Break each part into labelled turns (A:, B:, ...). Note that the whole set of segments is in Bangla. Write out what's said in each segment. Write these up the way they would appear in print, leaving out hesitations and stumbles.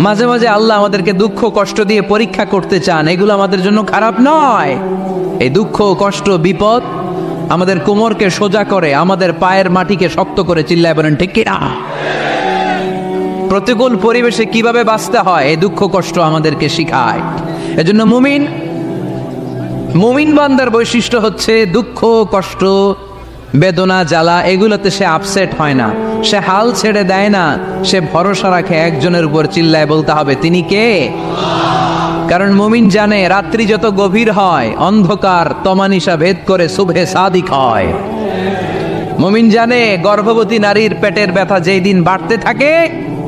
A: মাঝে মাঝে আল্লাহ আমাদেরকে দুঃখ কষ্ট দিয়ে পরীক্ষা করতে চান, এগুলো আমাদের জন্য খারাপ নয়। এই দুঃখ কষ্ট বিপদ আমাদের কোমরকে সোজা করে, আমাদের পায়ের মাটিকে শক্ত করে, চিল্লায় বলেন ঠিক কিনা? প্রতিকূল পরিবেশে কিভাবে বাঁচতে হয় এই দুঃখ কষ্ট আমাদেরকে শিখায়। এজন্য মুমিন বান্দার বৈশিষ্ট্য হচ্ছে দুঃখ কষ্ট বেদনা জ্বালা এগুলোতে সে আপসেট হয় না, সে হাল ছেড়ে দেয় না, সে ভরসা রাখে একজনের উপর, চিল্লায় বলতে হবে তিনি কে? কারণ মুমিন জানে রাত্রি যত গভীর হয় অন্ধকার তমানিসা ভেদ করে সুবহে সাদিক হয়। মুমিন জানে গর্ভবতী নারীর পেটের ব্যথা যেই দিন বাড়তে থাকে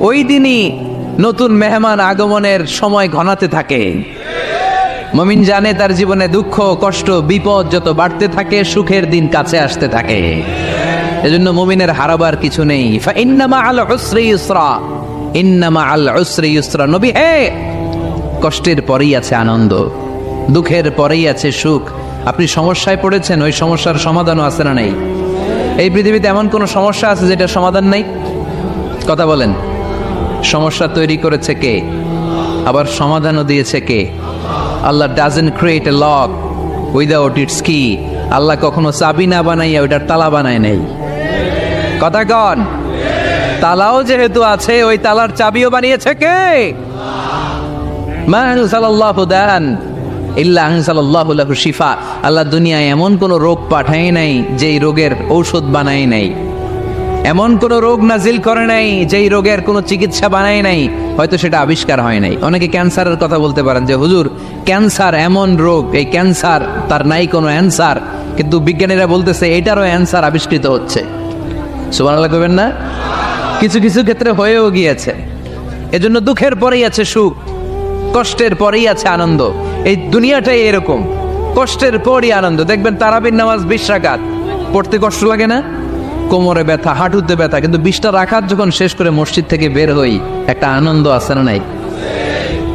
A: ওই দিনই নতুন মেহমান আগমনের সময় ঘনাতে থাকে। মুমিন জানে তার জীবনে দুঃখ কষ্ট বিপদ যত বাড়তে থাকে সুখের দিন কাছে আসতে থাকে। এজন্য মুমিনের হারাবার কিছু নেই। ফাইন্না মাআল উসরি ইউসরা, ইন্না মাআল উসরি ইউসরা। নবী হে, কষ্টের পরেই আছে আনন্দ, দুঃখের পরেই আছে সুখ। আপনি সমস্যায় পড়েছেন, ওই সমস্যার সমাধানও আছে না নাই? এই পৃথিবীতে এমন কোন সমস্যা আছে যেটা সমাধান নাই? কথা বলেন। সমস্যা তৈরি করেছে কে? আবার সমাধানও দিয়েছে কে? Allah doesn't create a lock without its key. Allah কখনো চাবি না বানাইয়া ওইটার তালা বানায় নেই। কথা কন। তালাও যেহেতু আছে ওই তালার চাবিও বানিয়েছে কে? মা আনজালাল্লাহু দান ইল্লা আনজালাল্লাহু লাহু শিফা। আল্লাহ দুনিয়ায় এমন কোন রোগ পাঠায় নাই যেই রোগের ঔষধ বানায় নাই, এমন কোন রোগ নাজিল করে নাই যেই রোগের কোনো চিকিৎসা বানায় নাই, হয়তো সেটা আবিষ্কার হয় নাই। অনেকে ক্যান্সারের কথা বলতে পারেন যে হুজুর ক্যান্সার এমন রোগ, এই ক্যান্সার তার নাই কোনো অ্যান্সার, কিন্তু বিজ্ঞানীরা বলতেছে এটারও অ্যান্সার আবিষ্কৃত হচ্ছে। সুবহানাল্লাহ কইবেন না? কিছু কিছু ক্ষেত্রে হয়েও গিয়েছে। এজন্য দুঃখের পরেই আছে সুখ, কষ্টের পরেই আছে আনন্দ। এই দুনিয়াটাই এরকম, কষ্টের পরই আনন্দ। দেখবেন তারাবির নামাজ 20 রাকাত পড়তে কষ্ট লাগে না? কোমরে ব্যথা, হাঁটুতে ব্যথা, কিন্তু 20টা রাকাত যখন শেষ করে মসজিদ থেকে বের হই একটা আনন্দ আছে না নাই?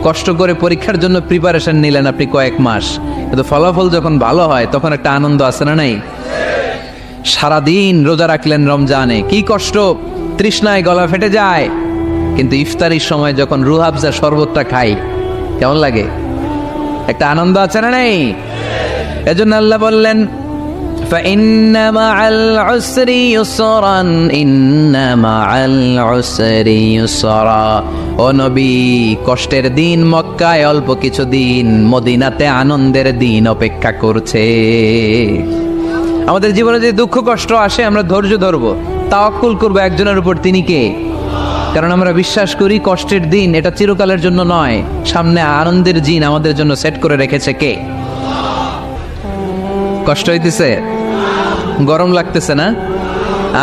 A: কষ্ট করে পরীক্ষার জন্য প্রিপারেশন নিলেন আপনি কয়েক মাস, কিন্তু ফলাফল যখন ভালো হয় তখন একটা আনন্দ আছে না নাই? সারাদিন রোজা রাখলেন রমজানে, কি কষ্ট, তৃষ্ণায় গলা ফেটে যায়, কিন্তু ইফতারির সময় যখন রুহাবজা শরবতটা খাই কেমন লাগে? একটা আনন্দ আছে না নাই? এজন্য আল্লাহ বললেন فإن مع العسر يسرا إن مع العسر يسرا। ও নবী, কষ্টের দিন মক্কায় অল্প কিছু দিন, মদিনাতে আনন্দের দিন অপেক্ষা করছে। আমাদের জীবনে যে দুঃখ কষ্ট আসে আমরা ধৈর্য ধরবো, তাওয়াক্কুল করবো একজনের উপর, তিনি কে? কারণ আমরা বিশ্বাস করি কষ্টের দিন এটা চিরকালের জন্য নয়, সামনে আনন্দের দিন আমাদের জন্য সেট করে রেখেছে কে? কষ্ট হইতেছে, গরম লাগতেছে না?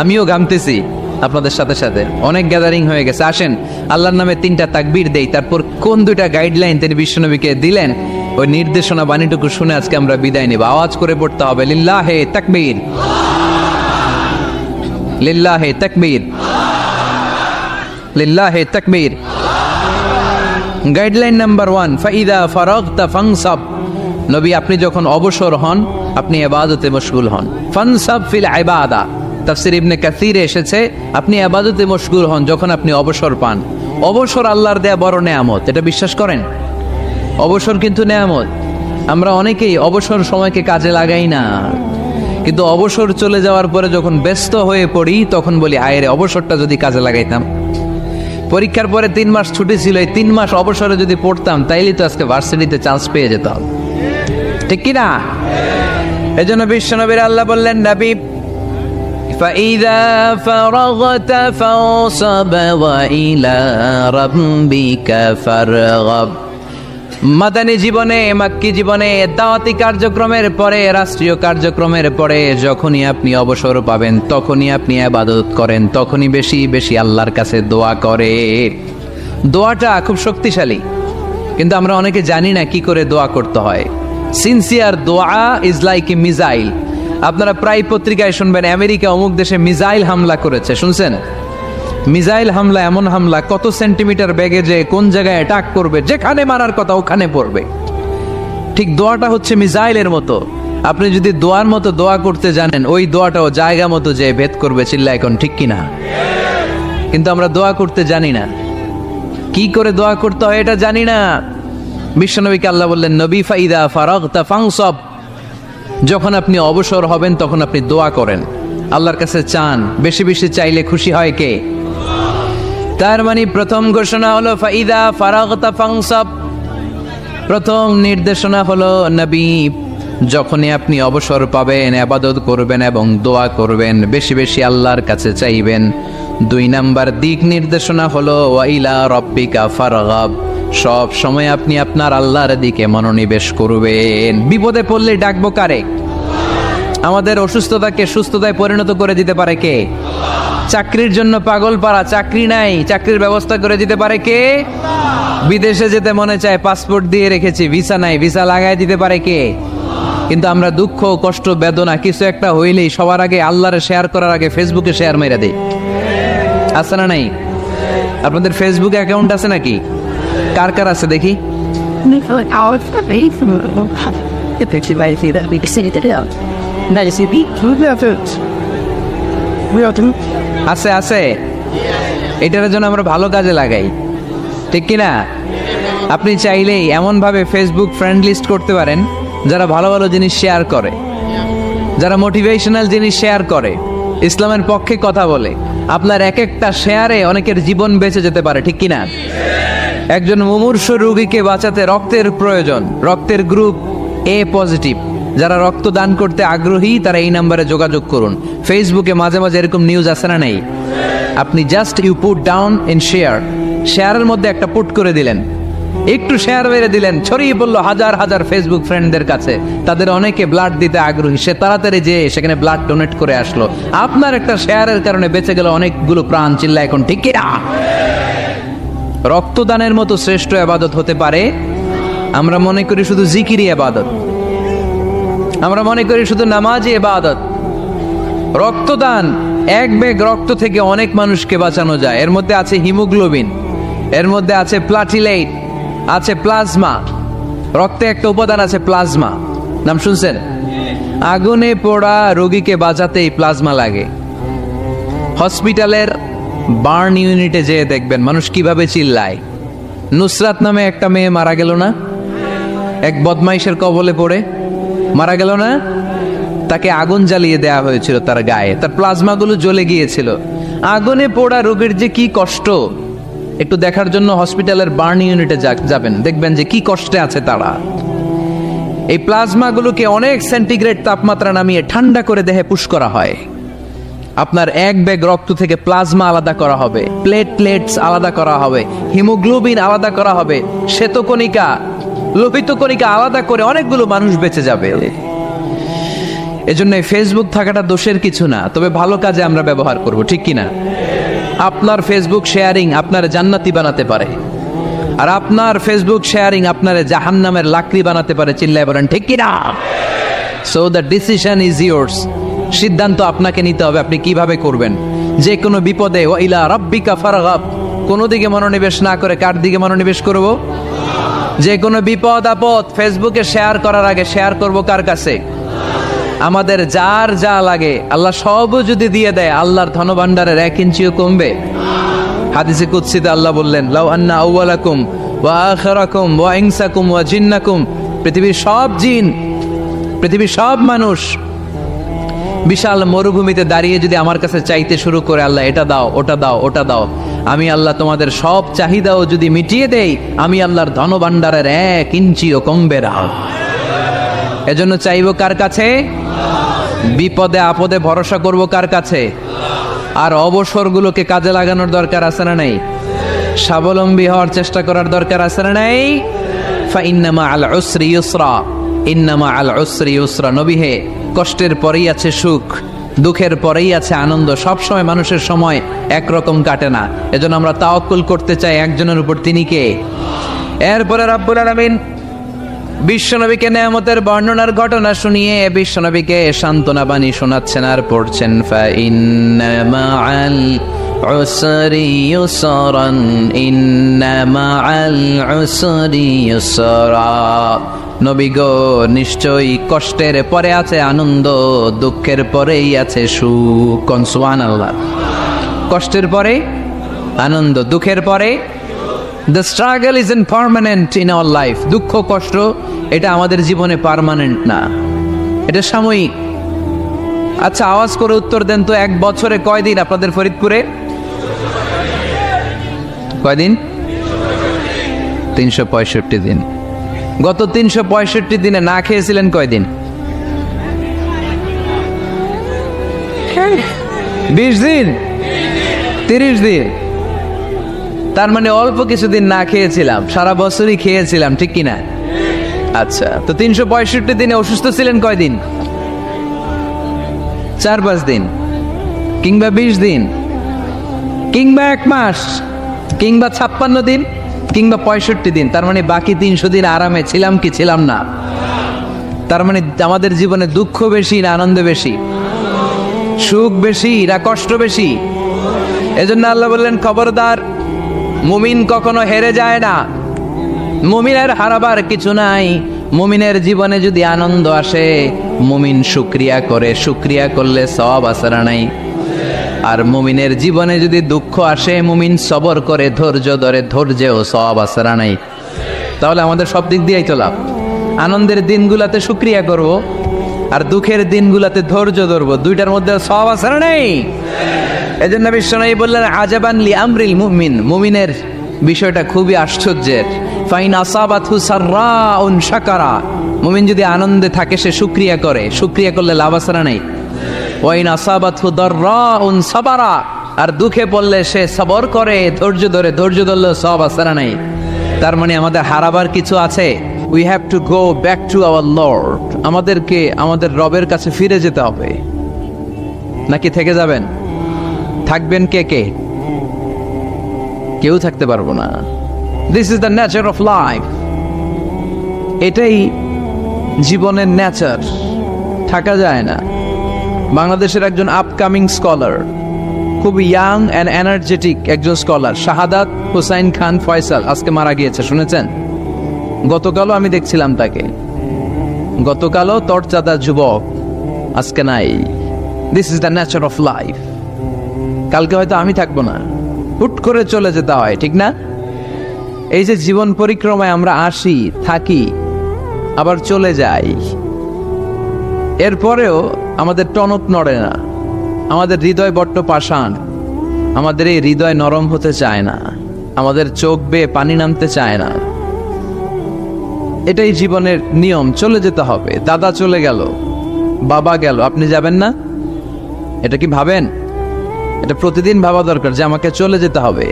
A: আমিও ঘামতেছি আপনাদের সাথে সাথে। অনেক গ্যাদারিং হয়ে গেছে, আসেন আল্লাহর নামে 3টা তাকবীর দেই, তারপর কোন 2টা গাইডলাইন তিনি বিশ্বনবীকে দিলেন ওই নির্দেশনা বাণীটুকু শুনে আজকে আমরা বিদায় নেব। আওয়াজ করে পড়তে হবে লিল্লাহে তাকবীর, লিল্লাহে তাকবীর, লিল্লাহে তাকবীর। গাইডলাইন নাম্বার 1, ফাইদা ফারাগতা ফানসাব। নবী আপনি যখন অবসর হন আপনি ইবাদতে মশগুল হন। ফানসাব ফিল ইবাদা, তাফসীর ইবনে কাসিরে এসেছে আপনি ইবাদতে মশগুল হন যখন আপনি অবসর পান। অবসর আল্লাহর দেয়া বড় নেয়ামত, এটা বিশ্বাস করেন? অবসর কিন্তু নেয়ামত। আমরা অনেকেই অবসর সময়কে কাজে লাগাই না, কিন্তু অবসর চলে যাওয়ার পরে যখন ব্যস্ত হয়ে পড়ি তখন বলি আয়রে অবসরটা যদি কাজে লাগাইতাম। পরীক্ষার পরে 3 মাস ছুটি ছিল, এই 3 মাস অবসরে যদি পড়তাম তাইলে তো আজকে ভার্সিটিতে চান্স পেয়ে যেতাম, ঠিক কি না? এজন্য বিশ্বনবীর আল্লাহ বললেন নবী فَإِذَا فَرَغْتَ فَانصَبْ وَإِلَى رَبِّكَ فَارْغَب। মাদানী জীবনে, মাক্কি জীবনে, দাওয়াতি কার্যক্রমের পরে, রাষ্ট্রীয় কার্যক্রমের পরে যখনই আপনি অবসর পাবেন তখনই আপনি ইবাদত করেন, তখনই বেশি বেশি আল্লাহর কাছে দোয়া করে। দোয়াটা খুব শক্তিশালী, কিন্তু আমরা অনেকে জানি না কি করে দোয়া করতে হয়। সিনসিয়ার দোয়া ইজ লাইক এ মিসাইল। আপনারা প্রায় পত্রিকায় শুনবেন আমেরিকা অমুক দেশে মিসাইল হামলা করেছে, শুনছেন? মিসাইল হামলা এমন হামলা কত সেন্টিমিটার বেগে যে কোন জায়গায় অ্যাটাক করবে, যেখানে মারার কথা ওখানে পড়বে। ঠিক দোয়াটা হচ্ছে মিসাইলের মতো। আপনি যদি দোয়ার মতো দোয়া করতে জানেন ওই দোয়াটাও জায়গা মতো যে ভেদ করবে, চিল্লা এখন ঠিক কিনা? কিন্তু আমরা দোয়া করতে জানি না। কি করে দোয়া করতে হয় এটা জানি না। বিশ্বনবীকে আল্লাহ বললেন, নবী ফাইদা ফারাগতা ফানসব, যখন আপনি অবসর হবেন তখন আপনি দোয়া করেন, আল্লাহর কাছে চান। বেশি বেশি চাইলে খুশি হয় কে? তার মানে প্রথম ঘোষণা হলো ফাইদা ফারাগতা ফানসব, প্রথম নির্দেশনা হলো নবী যখনই আপনি অবসর পাবেন ইবাদত করবেন এবং দোয়া করবেন, বেশি বেশি আল্লাহর কাছে চাইবেন। 2 নাম্বার দিক নির্দেশনা হলো ওয়াইলা রব্বিকা ফারগাব, সব সময় আপনি আপনার আল্লাহর দিকে মনোনিবেশ করবেন। বিপদে পড়লে ডাকবো কারে? আমাদের অসুস্থতাকে সুস্থতায় পরিণত করে দিতে পারে কে? চাকরির জন্য পাগল পারা, চাকরি নাই, চাকরির ব্যবস্থা করে দিতে পারে কে? বিদেশে যেতে মনে চায়, পাসপোর্ট দিয়ে রেখেছি, ভিসা নাই, ভিসা লাগাই দিতে পারে কে? কিন্তু আমরা দুঃখ কষ্ট বেদনা কিছু একটা হইলেই সবার আগে আল্লাহরে শেয়ার করার আগে ফেসবুকে শেয়ার মেরে দেই। আছে না নাই? আপনাদের ফেসবুক অ্যাকাউন্ট আছে নাকি? কার কার আছে দেখি? আছে আছে, এটার জন্য আমরা ভালো কাজে লাগাই, ঠিক কিনা? আপনি চাইলেই এমনভাবে ফেসবুক ফ্রেন্ড লিস্ট করতে পারেন যারা ভালো ভালো জিনিস শেয়ার করে, যারা মোটিভেশনাল জিনিস শেয়ার করে, ইসলামের পক্ষে কথা বলে। আপনার এক একটা শেয়ারে অনেকের জীবন বেঁচে যেতে পারে, ঠিক কিনা? একজন মুমূর্ষ রোগীকে বাঁচাতে রক্তের প্রয়োজন, রক্তের গ্রুপ এ পজিটিভ, যারা রক্ত দান করতে আগ্রহী তারা এই নাম্বারে যোগাযোগ করুন। ফেসবুকে মাঝে মাঝে এরকম নিউজ আসে না নাই? আপনি just you put down in share, শেয়ারের মধ্যে একটা পুট করে দিলেন, একটু শেয়ার মেরে দিলেন, ছড়িয়ে পড়লো হাজার হাজার ফেসবুক ফ্রেন্ডদের কাছে। তাদের অনেকে ব্লাড দিতে আগ্রহী, সে তাড়াতাড়ি যেয়ে সেখানে ব্লাড ডোনেট করে আসলো। আপনার একটা শেয়ারের কারণে বেঁচে গেল অনেকগুলো প্রাণ। চিল্লা এখন ঠিক কিনা? রক্তদানের মতো শ্রেষ্ঠ ইবাদত হতে পারে? আমরা মনে করি শুধু জিকিরি ইবাদত, আমরা মনে করি শুধু নামাজি ইবাদত। রক্তদান, এক ব্যাগ রক্ত থেকে অনেক মানুষকে বাঁচানো যায়। এর মধ্যে আছে হিমোগ্লোবিন, এর মধ্যে আছে প্লাটিলেট, আছে প্লাজমা। রক্তে একটা উপাদান আছে প্লাজমা, নাম শুনছেন? আগুনে পোড়া রোগীকে বাঁচাতেই প্লাজমা লাগে। হসপিটালের বার্ন ইউনিটে যেয়ে দেখবেন মানুষ কিভাবে চিল্লায়। নুসরাত নামে একটা মেয়ে মারা গেল না? এক বদমাইশের কবলে পড়ে মারা গেল না? তাকে আগুন জ্বালিয়ে দেয়া হয়েছিল তার গায়ে, তার প্লাজমাগুলো জ্বলে গিয়েছিল। আগুনে পোড়া রোগীর যে কি কষ্ট, একটু দেখার জন্য হসপিটালের বার্ন ইউনিটে যাবেন, দেখবেন যে কি কষ্টে আছে তারা। এই প্লাজমাগুলোকে অনেক সেন্টিগ্রেড তাপমাত্রা নামিয়ে ঠান্ডা করে দেহে পুশ করা হয়। আপনার এক ব্যাগ রক্ত থেকে প্লাজমা আলাদা করা হবে, প্লেটলেটস আলাদা করা হবে, হিমোগ্লোবিন আলাদা করা হবে, শ্বেতকণিকা, লোহিত কণিকা আলাদা করে অনেকগুলো মানুষ বেঁচে যাবে। এজন্য ফেসবুক থাকাটা দোষের কিছু না, তবে ভালো কাজে আমরা ব্যবহার করব, ঠিক কিনা? আপনার ফেসবুক শেয়ারিং আপনার জান্নাতি বানাতে পারে, আর আপনার ফেসবুক শেয়ারিং আপনার জাহান্নামের লাকড়ি বানাতে পারে। চিল্লায় বলেন ঠিক কিনা? So the decision is yours, সিদ্ধান্ত আপনাকে নিতে হবে আপনি কিভাবে করবেন। যে কোনো বিপদে ওয়াইলা রাব্বিকা ফারগাব, কোনো দিকে মনোনিবেশ না করে কার দিকে মনোনিবেশ করব? যে কোনো বিপদ আপদ ফেসবুকে শেয়ার করার আগে শেয়ার করব কার কাছে? আমাদের যার যা লাগে আল্লাহ সবও যদি দিয়ে দেয়, আল্লাহর ধনভাণ্ডারের 1 ইঞ্চিও কমবে? হাদিসে কুদসিতে আল্লাহ বললেন, লাউ আন্না আউওয়ালাকুম ওয়া আখিরাকুম ওয়া ইনসাকুম ওয়া জিন্নাকুম, পৃথিবীর সব জিন, পৃথিবীর সব মানুষ বিশাল মরুভূমিতে দাঁড়িয়ে যদি আমার কাছে চাইতে শুরু করে, আল্লাহ এটা দাও, ওটা দাও, ওটা দাও, আমি আল্লাহ তোমাদের সব চাহিদাও যদি মিটিয়ে দেই, আমি আল্লাহর ধনভাণ্ডারের 1 ইঞ্চিও কমবে না। এজন্য চাইবো কার কাছে? বিপদে আপদে ভরসা করব কার কাছে? আর অবসরগুলোকে কাজে লাগানোর দরকার আছে না নাই? স্বাবলম্বী হওয়ার চেষ্টা করার দরকার আছে না নাই? ফাইন্না মাআল উসরি ইউসরা, ইন্না মাআল উসরি ইউসরা। নবী হে, কষ্টের পরেই আছে সুখ, দুঃখের পরেই আছে আনন্দ। সব সময় মানুষের সময় একরকম কাটে না। এজন্য আমরা তাওয়াক্কুল করতে চাই একজনের উপর, তিনি কে? এরপরে রব্বুল আলামিন বিশ্বনবীকে নেয়ামতের বর্ণনার ঘটনা শুনিয়ে বিশ্বনবীকে সান্ত্বনা বাণী শোনাচ্ছেন আর পড়ছেন, ফাইন্না মাআল উসরি ইউসরান, ইন্না মাআল উসরি ইউসরা। নবী গো, নিশ্চয়ই কষ্টের পরে আছে আনন্দ, দুঃখের পরেই আছে সুখ। সুবহানাল্লাহ। কষ্টের পরে আনন্দ, দুঃখের পরে the struggle is in permanent in our life. দুঃখ কষ্ট এটা আমাদের জীবনে পার্মানেন্ট না, এটা সাময়িক। আচ্ছা, আওয়াজ করে উত্তর দেন তো, এক বছরে কয়দিন আপনাদের ফরিদপুরে? কয়দিন? 365 দিন। গত 365 দিনে না খেয়েছিলেন কয়দিন? 20 দিন, 30 দিন। তার মানে অল্প কিছুদিন না খেয়েছিলাম, সারা বছরই খেয়েছিলাম, ঠিক কিনা? আচ্ছা, তো 365 দিনে অসুস্থ ছিলেন কয়দিন? 4-5 দিন, কিংবা 20 দিন, কিংবা 1 মাস, কিংবা 56 দিন, কিংবা 65 দিন। তার মানে বাকি 300 দিন আরামে ছিলাম কি ছিলাম না? তার মানে আমাদের জীবনে দুঃখ বেশি না আনন্দ বেশি? সুখ বেশি না কষ্ট বেশি? এজন্য আল্লাহ বললেন, খবরদার, মুমিন কখনো হেরে যায় না। মুমিনের হারাবার কিছু নাই। মুমিনের জীবনে যদি আনন্দ আসে, মুমিন শুকরিয়া করে, শুকরিয়া করলে সওয়াব আছে না নাই? আর মুমিনের জীবনে যদি দুঃখ আসে, মুমিন সবর করে, ধৈর্য ধরে, ধৈর্যেও সওয়াব আছে না নাই? তাহলে আমাদের সব দিক দিয়েই তো লাভ। আনন্দের দিনগুলাতে শুকরিয়া করব, আর দুঃখের দিনগুলাতে ধৈর্য ধরবো, দুইটার মধ্যে সওয়াব আছে না নাই? এজন্য বিশ্বনবী বললেন, আজাবান লি আমরিল মুমিন, মুমিনের বিষয়টা খুবই আশ্চর্যের। ফাইন আসাবাতহু সাররাউন শাকারা, মুমিন যদি আনন্দে থাকে সে শুকরিয়া করে, শুকরিয়া করলে লাভ আছে না নাই? ওয়াইন আসাবাতহু দাররাউন সাবারা, আর দুঃখে পড়লে সে সবর করে, ধৈর্য ধরে, ধৈর্য ধরলে সওয়াব আছে না নাই? তার মানে আমাদের হারাবার কিছু আছে। We have to go back to our Lord. আমাদেরকে আমাদের রবের কাছে ফিরে যেতে হবে। নাকি থেকে যাবেন? থাকবেন কে কে? কেউ থাকতে পারবো না। This is the nature of life. এটাই জীবনের নেচার, থাকা যায় না। বাংলাদেশের একজন আপকামিং স্কলার, খুব ইয়াং অ্যান্ড এনার্জেটিক একজন স্কলার, শাহাদাত হুসাইন খান ফয়সাল, আজকে মারা গিয়েছে, শুনেছেন? গতকালও আমি দেখছিলাম তাকে, গতকালও তরচাদা যুবক, আজকে নাই। This is the nature of life. কালকে হয়তো আমি থাকবো না, হুট করে চলে যেতে হয়, ঠিক না? এই যে জীবন পরিক্রমায় আমরা আসি, থাকি, আবার চলে যাই, এরপরেও আমাদের টনক নড়ে না। আমাদের হৃদয় বড্ড পাষাণ, আমাদের এই হৃদয় নরম হতে চায় না, আমাদের চোখ বেয়ে পানি নামতে চায় না। এটাই জীবনের নিয়ম, চলে যেতে হবে। দাদা চলে গেল, বাবা গেল, আপনি যাবেন না? এটা কি ভাবেন? এটা প্রতিদিন ভাবা দরকার যে আমাকে চলে যেতে হবে।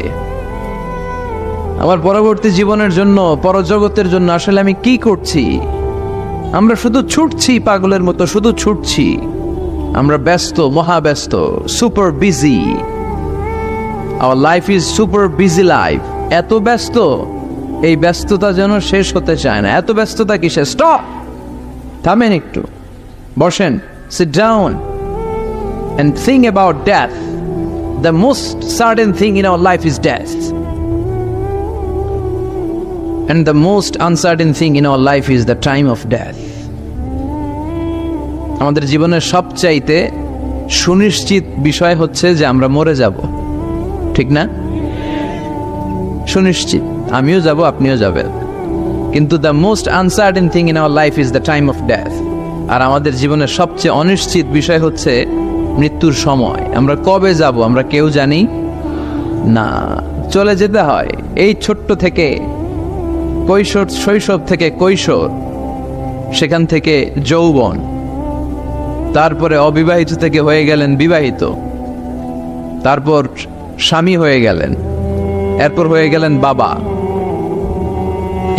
A: আমার পরবর্তী জীবনের জন্য, পরজগতের জন্য আসলে আমি কি করছি? আমরা শুধু ছুটছি, পাগলের মতো শুধু ছুটছি। আমরা ব্যস্ত, মহাব্যস্ত, super busy. Our life is super busy life. এত ব্যস্ত, এই ব্যস্ততা যেন শেষ হতে চায় না। এত ব্যস্ততা কিসে? স্টপ, থামেন একটু, বসেন, sit down and think about death. The most certain thing in our life is death, and the most uncertain thing in our life is the time of death. আমাদের জীবনের সবচাইতে সুনিশ্চিত বিষয় হচ্ছে যে আমরা মরে যাব, ঠিক না? সুনিশ্চিত, আমিও যাব, আপনিও যাবেন। কিন্তু the most uncertain thing in our life is the time of death. আর আমাদের জীবনের সবচেয়ে অনিশ্চিত বিষয় হচ্ছে মৃত্যুর সময়। আমরা কবে যাব আমরা কেউ জানি না। চলে যেতে হয় এই ছোট্ট থেকে, কৈশোর, শৈশব থেকে কৈশোর, সেখান থেকে যৌবন, তারপরে অবিবাহিত থেকে হয়ে গেলেন বিবাহিত, তারপর স্বামী হয়ে গেলেন, এরপর হয়ে গেলেন বাবা,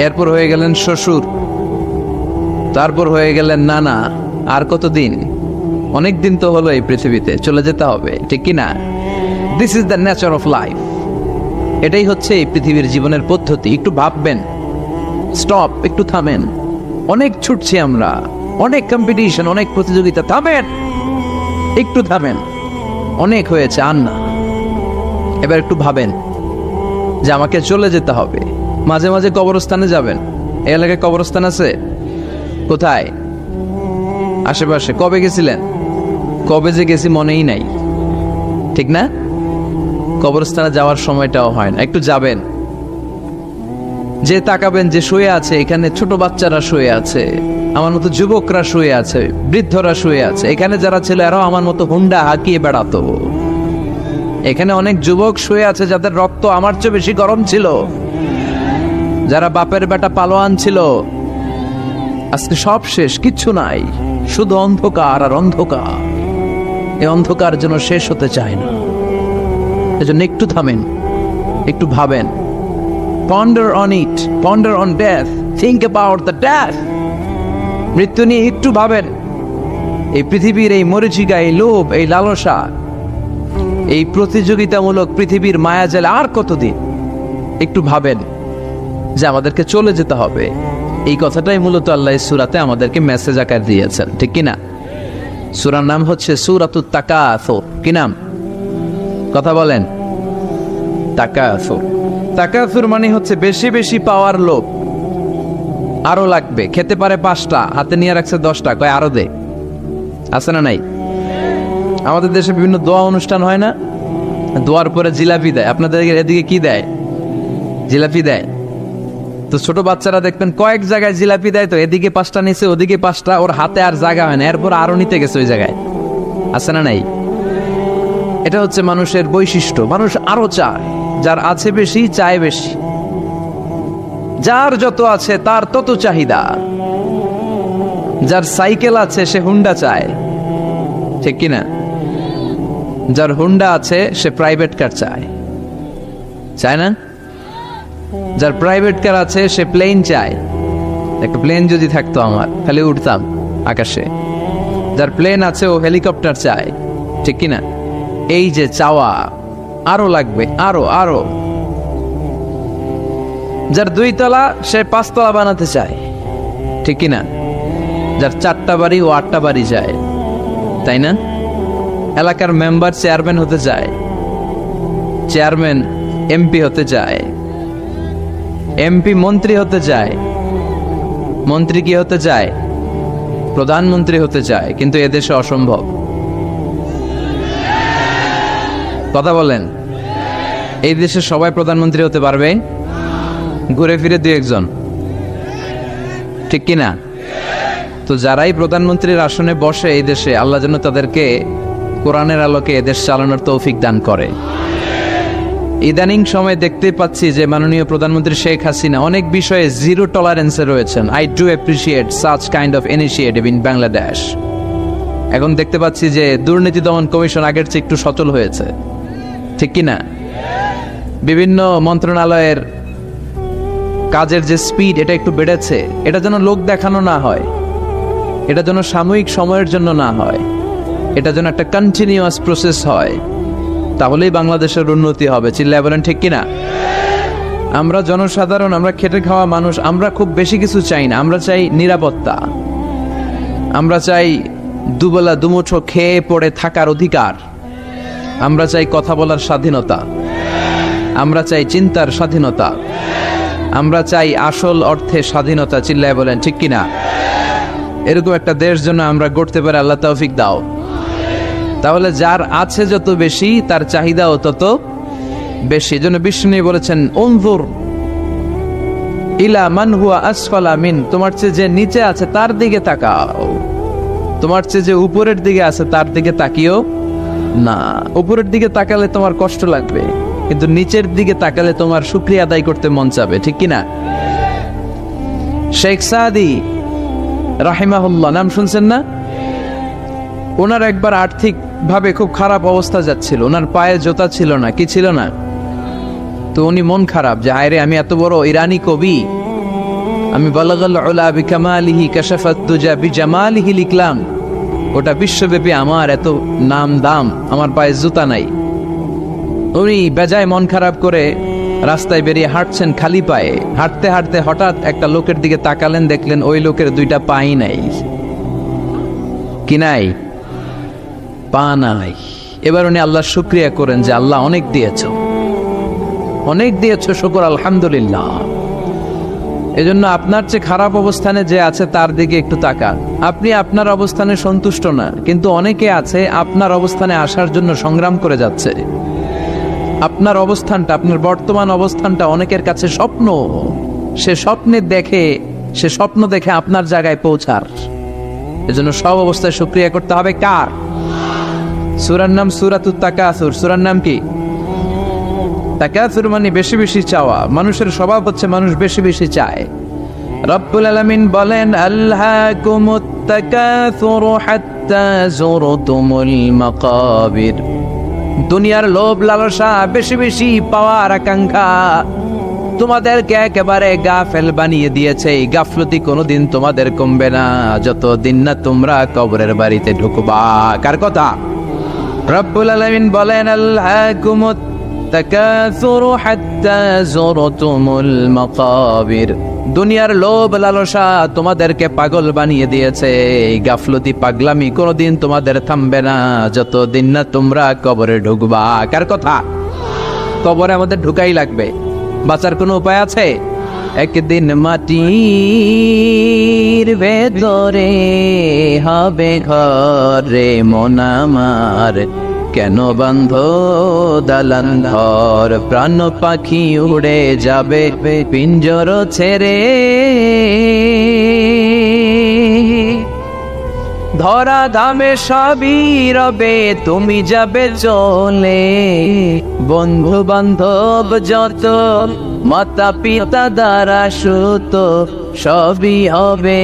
A: এরপর হয়ে গেলেন শ্বশুর, তারপর হয়ে গেলেন নানা। আর কতদিন? অনেক দিন তো হলো এই পৃথিবীতে, চলে যেতে হবে, ঠিক কি না? This is the nature of life. এটাই হচ্ছে এই পৃথিবীর জীবনের পদ্ধতি। একটু ভাববেন, স্টপ, একটু থামেন। অনেক ছুটছি আমরা, অনেক কম্পিটিশন, অনেক প্রতিযোগিতা, থামেন, একটু থামেন। অনেক হয়েছে, আর না। এবার একটু ভাবেন যে আমাকে চলে যেতে হবে। মাঝে মাঝে কবরস্থানে যাবেন। এই এলাকায় কবরস্থান আছে? কোথায়? আশেপাশে। কবে গেছিলেন? কবে যে গেছি মনেই নাই, ঠিক না? কবরস্থানে যাওয়ার সময়টাও হয় না। একটু যাবেন, যে তাকাবেন যে শুয়ে আছে, এখানে ছোট বাচ্চারা শুয়ে আছে, আমার মতো যুবকরা শুয়ে আছে, বৃদ্ধরা শুয়ে আছে। এখানে যারা ছিল এরাও আমার মতো হুন্ডা হাঁকিয়ে বেড়াতো। এখানে অনেক যুবক শুয়ে আছে যাদের রক্ত আমার চেয়ে বেশি গরম ছিল, যারা বাপের বেটা পালোয়ান ছিল। আজকে সব শেষ, কিচ্ছু নাই, শুধু অন্ধকার আর অন্ধকার। এই অন্ধকার যেন শেষ হতে চায় না। এজন্য একটু থামেন, একটু ভাবেন। Ponder on it, ponder on death, think about the death. মৃত্যু নিয়ে একটু ভাবেন। এই পৃথিবীর এই মরীচিকা, এই লোভ, এই লালসা, এই প্রতিযোগিতামূলক পৃথিবীর মায়াজালে আর কতদিন? একটু ভাবেন যে আমাদেরকে চলে যেতে হবে। এই কথাটাই মূলত আল্লাহ সূরাতে আমাদেরকে মেসেজ আকার দিয়েছেন, ঠিক কিনা? সূরার নাম হচ্ছে সূরাতুত তাকাসুর। কি নাম? কথা বলেন। তাকাসুর। তাকাসুর মানে হচ্ছে বেশি বেশি পাওয়ার লোভ। আরো লাগবে, খেতে পারে 5টা, হাতে নিয়ে রাখছে 10টা, কয় আরো দে। আছে না নাই? আমাদের দেশে বিভিন্ন দোয়া অনুষ্ঠান হয় না? দোয়ার পরে জিলাপি দেয়। আপনাদের এদিকে কি দেয়? জিলাপি দেয়। তো ছোট বাচ্চারা দেখবেন কয়েক জায়গায় জিলাপি দেয়, তো এদিকে 5টা নিচে, ওদিকে 5টা, ওর হাতে আর জায়গা হয় না, এরপর আরো নিতে গেছে ওই জায়গায়। আছে না নাই? এটা হচ্ছে মানুষের বৈশিষ্ট্য। মানুষ আরো চায়, যার আছে বেশি চায় বেশি। যার যত আছে তার তত চাহিদা। যার সাইকেল আছে সে হুন্ডা চায়, ঠিক কিনা? যার হুন্ডা আছে সে প্রাইভেট কার চায়, চায় না? যার প্রাইভেট কার আছে সে প্লেন চায়। একটা প্লেন যদি থাকতো আমার, খালি উঠতাম আকাশে। যার প্লেন আছে ও হেলিকপ্টার চায়, ঠিক কিনা? এই যে চাওয়া, আরো লাগবে, আরো আরো। যার 2 তলা সে 5 তলা বানাতে চায়, ঠিক কিনা? যার 4টা বাড়ি ও 8টা বাড়ি চায়, তাই না? এলাকার মেম্বার চেয়ারম্যান হতে চায়, চেয়ারম্যান এমপি হতে চায়, এমপি মন্ত্রী হতে চায়, মন্ত্রী কি হতে চায়? প্রধানমন্ত্রী হতে চায়। কিন্তু এদেশে অসম্ভব। কথা বলেন। এই দেশে সবাই প্রধানমন্ত্রী হতে পারবে? ঘুরে ফিরে 2-1 জন, ঠিক কিনা? তো যারাই প্রধানমন্ত্রীর আসনে বসে এই দেশে, আল্লাহ যেন তাদেরকে কোরআনের আলোকে এদেশ চালানোর তৌফিক দান করে। ইদানিং সময় দেখতে পাচ্ছি যে মাননীয় প্রধানমন্ত্রী শেখ হাসিনা অনেক বিষয়ে জিরো টলারেন্সে রয়েছেন। I do appreciate such kind of initiative in Bangladesh. এখন দেখতে পাচ্ছি যে দুর্নীতি দমন কমিশন আগের চেয়ে একটু সচল হয়েছে, ঠিক কিনা? বিভিন্ন মন্ত্রণালয়ের কাজের যে স্পিড, এটা একটু বেড়েছে। এটা যেন লোক দেখানো না হয়, এটা যেন সাময়িক সময়ের জন্য না হয়, এটা যেন একটা কন্টিনিউয়াস প্রসেস হয়। তাহলেই বাংলাদেশের উন্নতি হবে। চিল্লায় বলেন, ঠিক কিনা? আমরা জনসাধারণ, আমরা খেটে খাওয়া মানুষ, আমরা খুব বেশি কিছু চাই না। আমরা চাই নিরাপত্তা, আমরা চাই দুবেলা দুমুঠো খেয়ে পড়ে থাকার অধিকার, আমরা চাই কথা বলার স্বাধীনতা, আমরা চাই চিন্তার স্বাধীনতা, আমরা চাই আসল অর্থে স্বাধীনতা। চিল্লায় বলেন, ঠিক কিনা? এরকম একটা দেশ যেন আমরা গড়তে পারি, আল্লাহ তৌফিক দাও। তাহলে যার আছে যত বেশি, তার চাহিদাও তত বেশি। এজন্য বিষ্ণু বলেছেন, উনজুর ইলা মান হুয়া আসফালা মিন, তোমার চেয়ে যে নিচে আছে তার দিকে তাকাও, তোমার চেয়ে যে উপরের দিকে আছে তার দিকে তাকিও না। উপরের দিকে তাকালে তোমার কষ্ট লাগবে, কিন্তু নিচের দিকে তাকালে তোমার শুকরিয়া আদায় করতে মন চাবে, ঠিক কিনা? শেখ সাদি রাহিমাহুল্লাহ নাম শুনছেন না? ওনার একবার আর্থিক ভাবে খুব খারাপ অবস্থা যাচ্ছিল, ওনার পায়ে জোতা ছিল না, কি ছিল না। তো উনি মন খারাপ যে হায়রে, আমি এত বড় ইরানি কবি, আমি বালাগাল উলা বিকামালিহি কাশাফাত দুজা বিজামালিহি লিখলাম, ওটা বিশ্বব্যাপী আমার এত নাম দাম, আমার পায়ে জুতা নাই। উনি বেজায় মন খারাপ করে রাস্তায় বেরিয়ে হাঁটছেন খালি পায়ে। হাঁটতে হাঁটতে হঠাৎ একটা লোকের দিকে তাকালেন, দেখলেন ওই লোকের 2টা পাই নাই। কি নাই? পা নাই। এবার উনি আল্লাহর শুকরিয়া করেন যে আল্লাহ অনেক দিয়েছ, অনেক দিয়েছ, শুকর আলহামদুলিল্লাহ। এজন্য আপনার চেয়ে খারাপ অবস্থানে যে আছে তার দিকে একটু তাকান। আপনি আপনার অবস্থানে সন্তুষ্ট না, কিন্তু অনেকে আছে আপনার অবস্থানে আসার জন্য সংগ্রাম করে যাচ্ছে। আপনার অবস্থানটা, আপনার বর্তমান অবস্থানটা অনেকের কাছে স্বপ্ন, সে স্বপ্ন দেখে আপনার জায়গায় পৌঁছার। এজন্য সব অবস্থায় শুকরিয়া করতে হবে কার? সূরার নাম সূরাতুত তাকাসুর। সূরার নাম কি? তাকাসুর মানে বেশি বেশি চাওয়া। মানুষের স্বভাব হচ্ছে মানুষ বেশি বেশি চায়। রব্বুল আলামিন বলেন, আল্হাকুমুত তাকাসুর হাত্তা যুরতুমুল মাকাবির। দুনিয়ার লোভ লালসা, বেশি বেশি পাওয়ার আকাঙ্ক্ষা তোমাদেরকে একেবারে গাফেল বানিয়ে দিয়েছে। এই গাফলতি কোনোদিন তোমাদের কমবে না যতদিন না তোমরা কবরের বাড়িতে ঢুকবা। কার কথা? রব্বুল আলামিন বলেন, আল্হাকুমুত তাকাসুর হাত্তা যুরতুমুল মাকাবির। দুনিয়ার লোভ লালসা তোমাদেরকে পাগল বানিয়ে দিয়েছে। এই গাফলতি পাগলামি কোনোদিন তোমাদের থামবে না যতদিন না তোমরা কবরে ঢুকবা। কার কথা? কবরে আমাদের ঢুকাই লাগবে, বাঁচার কোনো উপায় আছে? একদিন মাটির ভেতরে হবে ঘরে মন আমার, কেন বান্ধ দালান ঘর? প্রাণ পাখি উড়ে যাবে পিঞ্জর ছেড়ে, ধরা ধামে সবই রবে তুমি যাবে চলে। বন্ধু বান্ধব যত, মাতা পিতা দ্বারা সুত, সবই হবে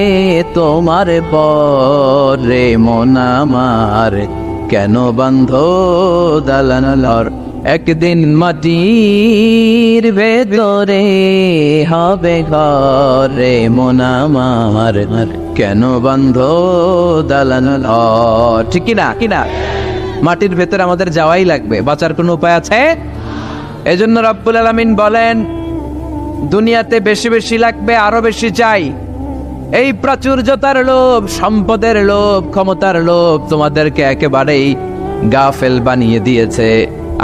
A: তোমার পরে মন আমার, কেন বান্ধ দালান ঘর? একদিন মাটির ভেতরে হবে ঘরে মন আমার, কেন বান্ধ দালান ঘর? ঠিক কিনা? কিনা? মাটির ভেতরে আমাদের যাওয়াই লাগবে, বাঁচার কোনো উপায় আছে? এজন্য রব্বুল আলামিন বলেন, দুনিয়াতে বেশি বেশি লাগবে, আরো বেশি চাই। এই প্রাচুর্যতার লোভ, সম্পদের লোভ, ক্ষমতার লোভ তোমাদেরকে একেবারেই গাফেল বানিয়ে দিয়েছে।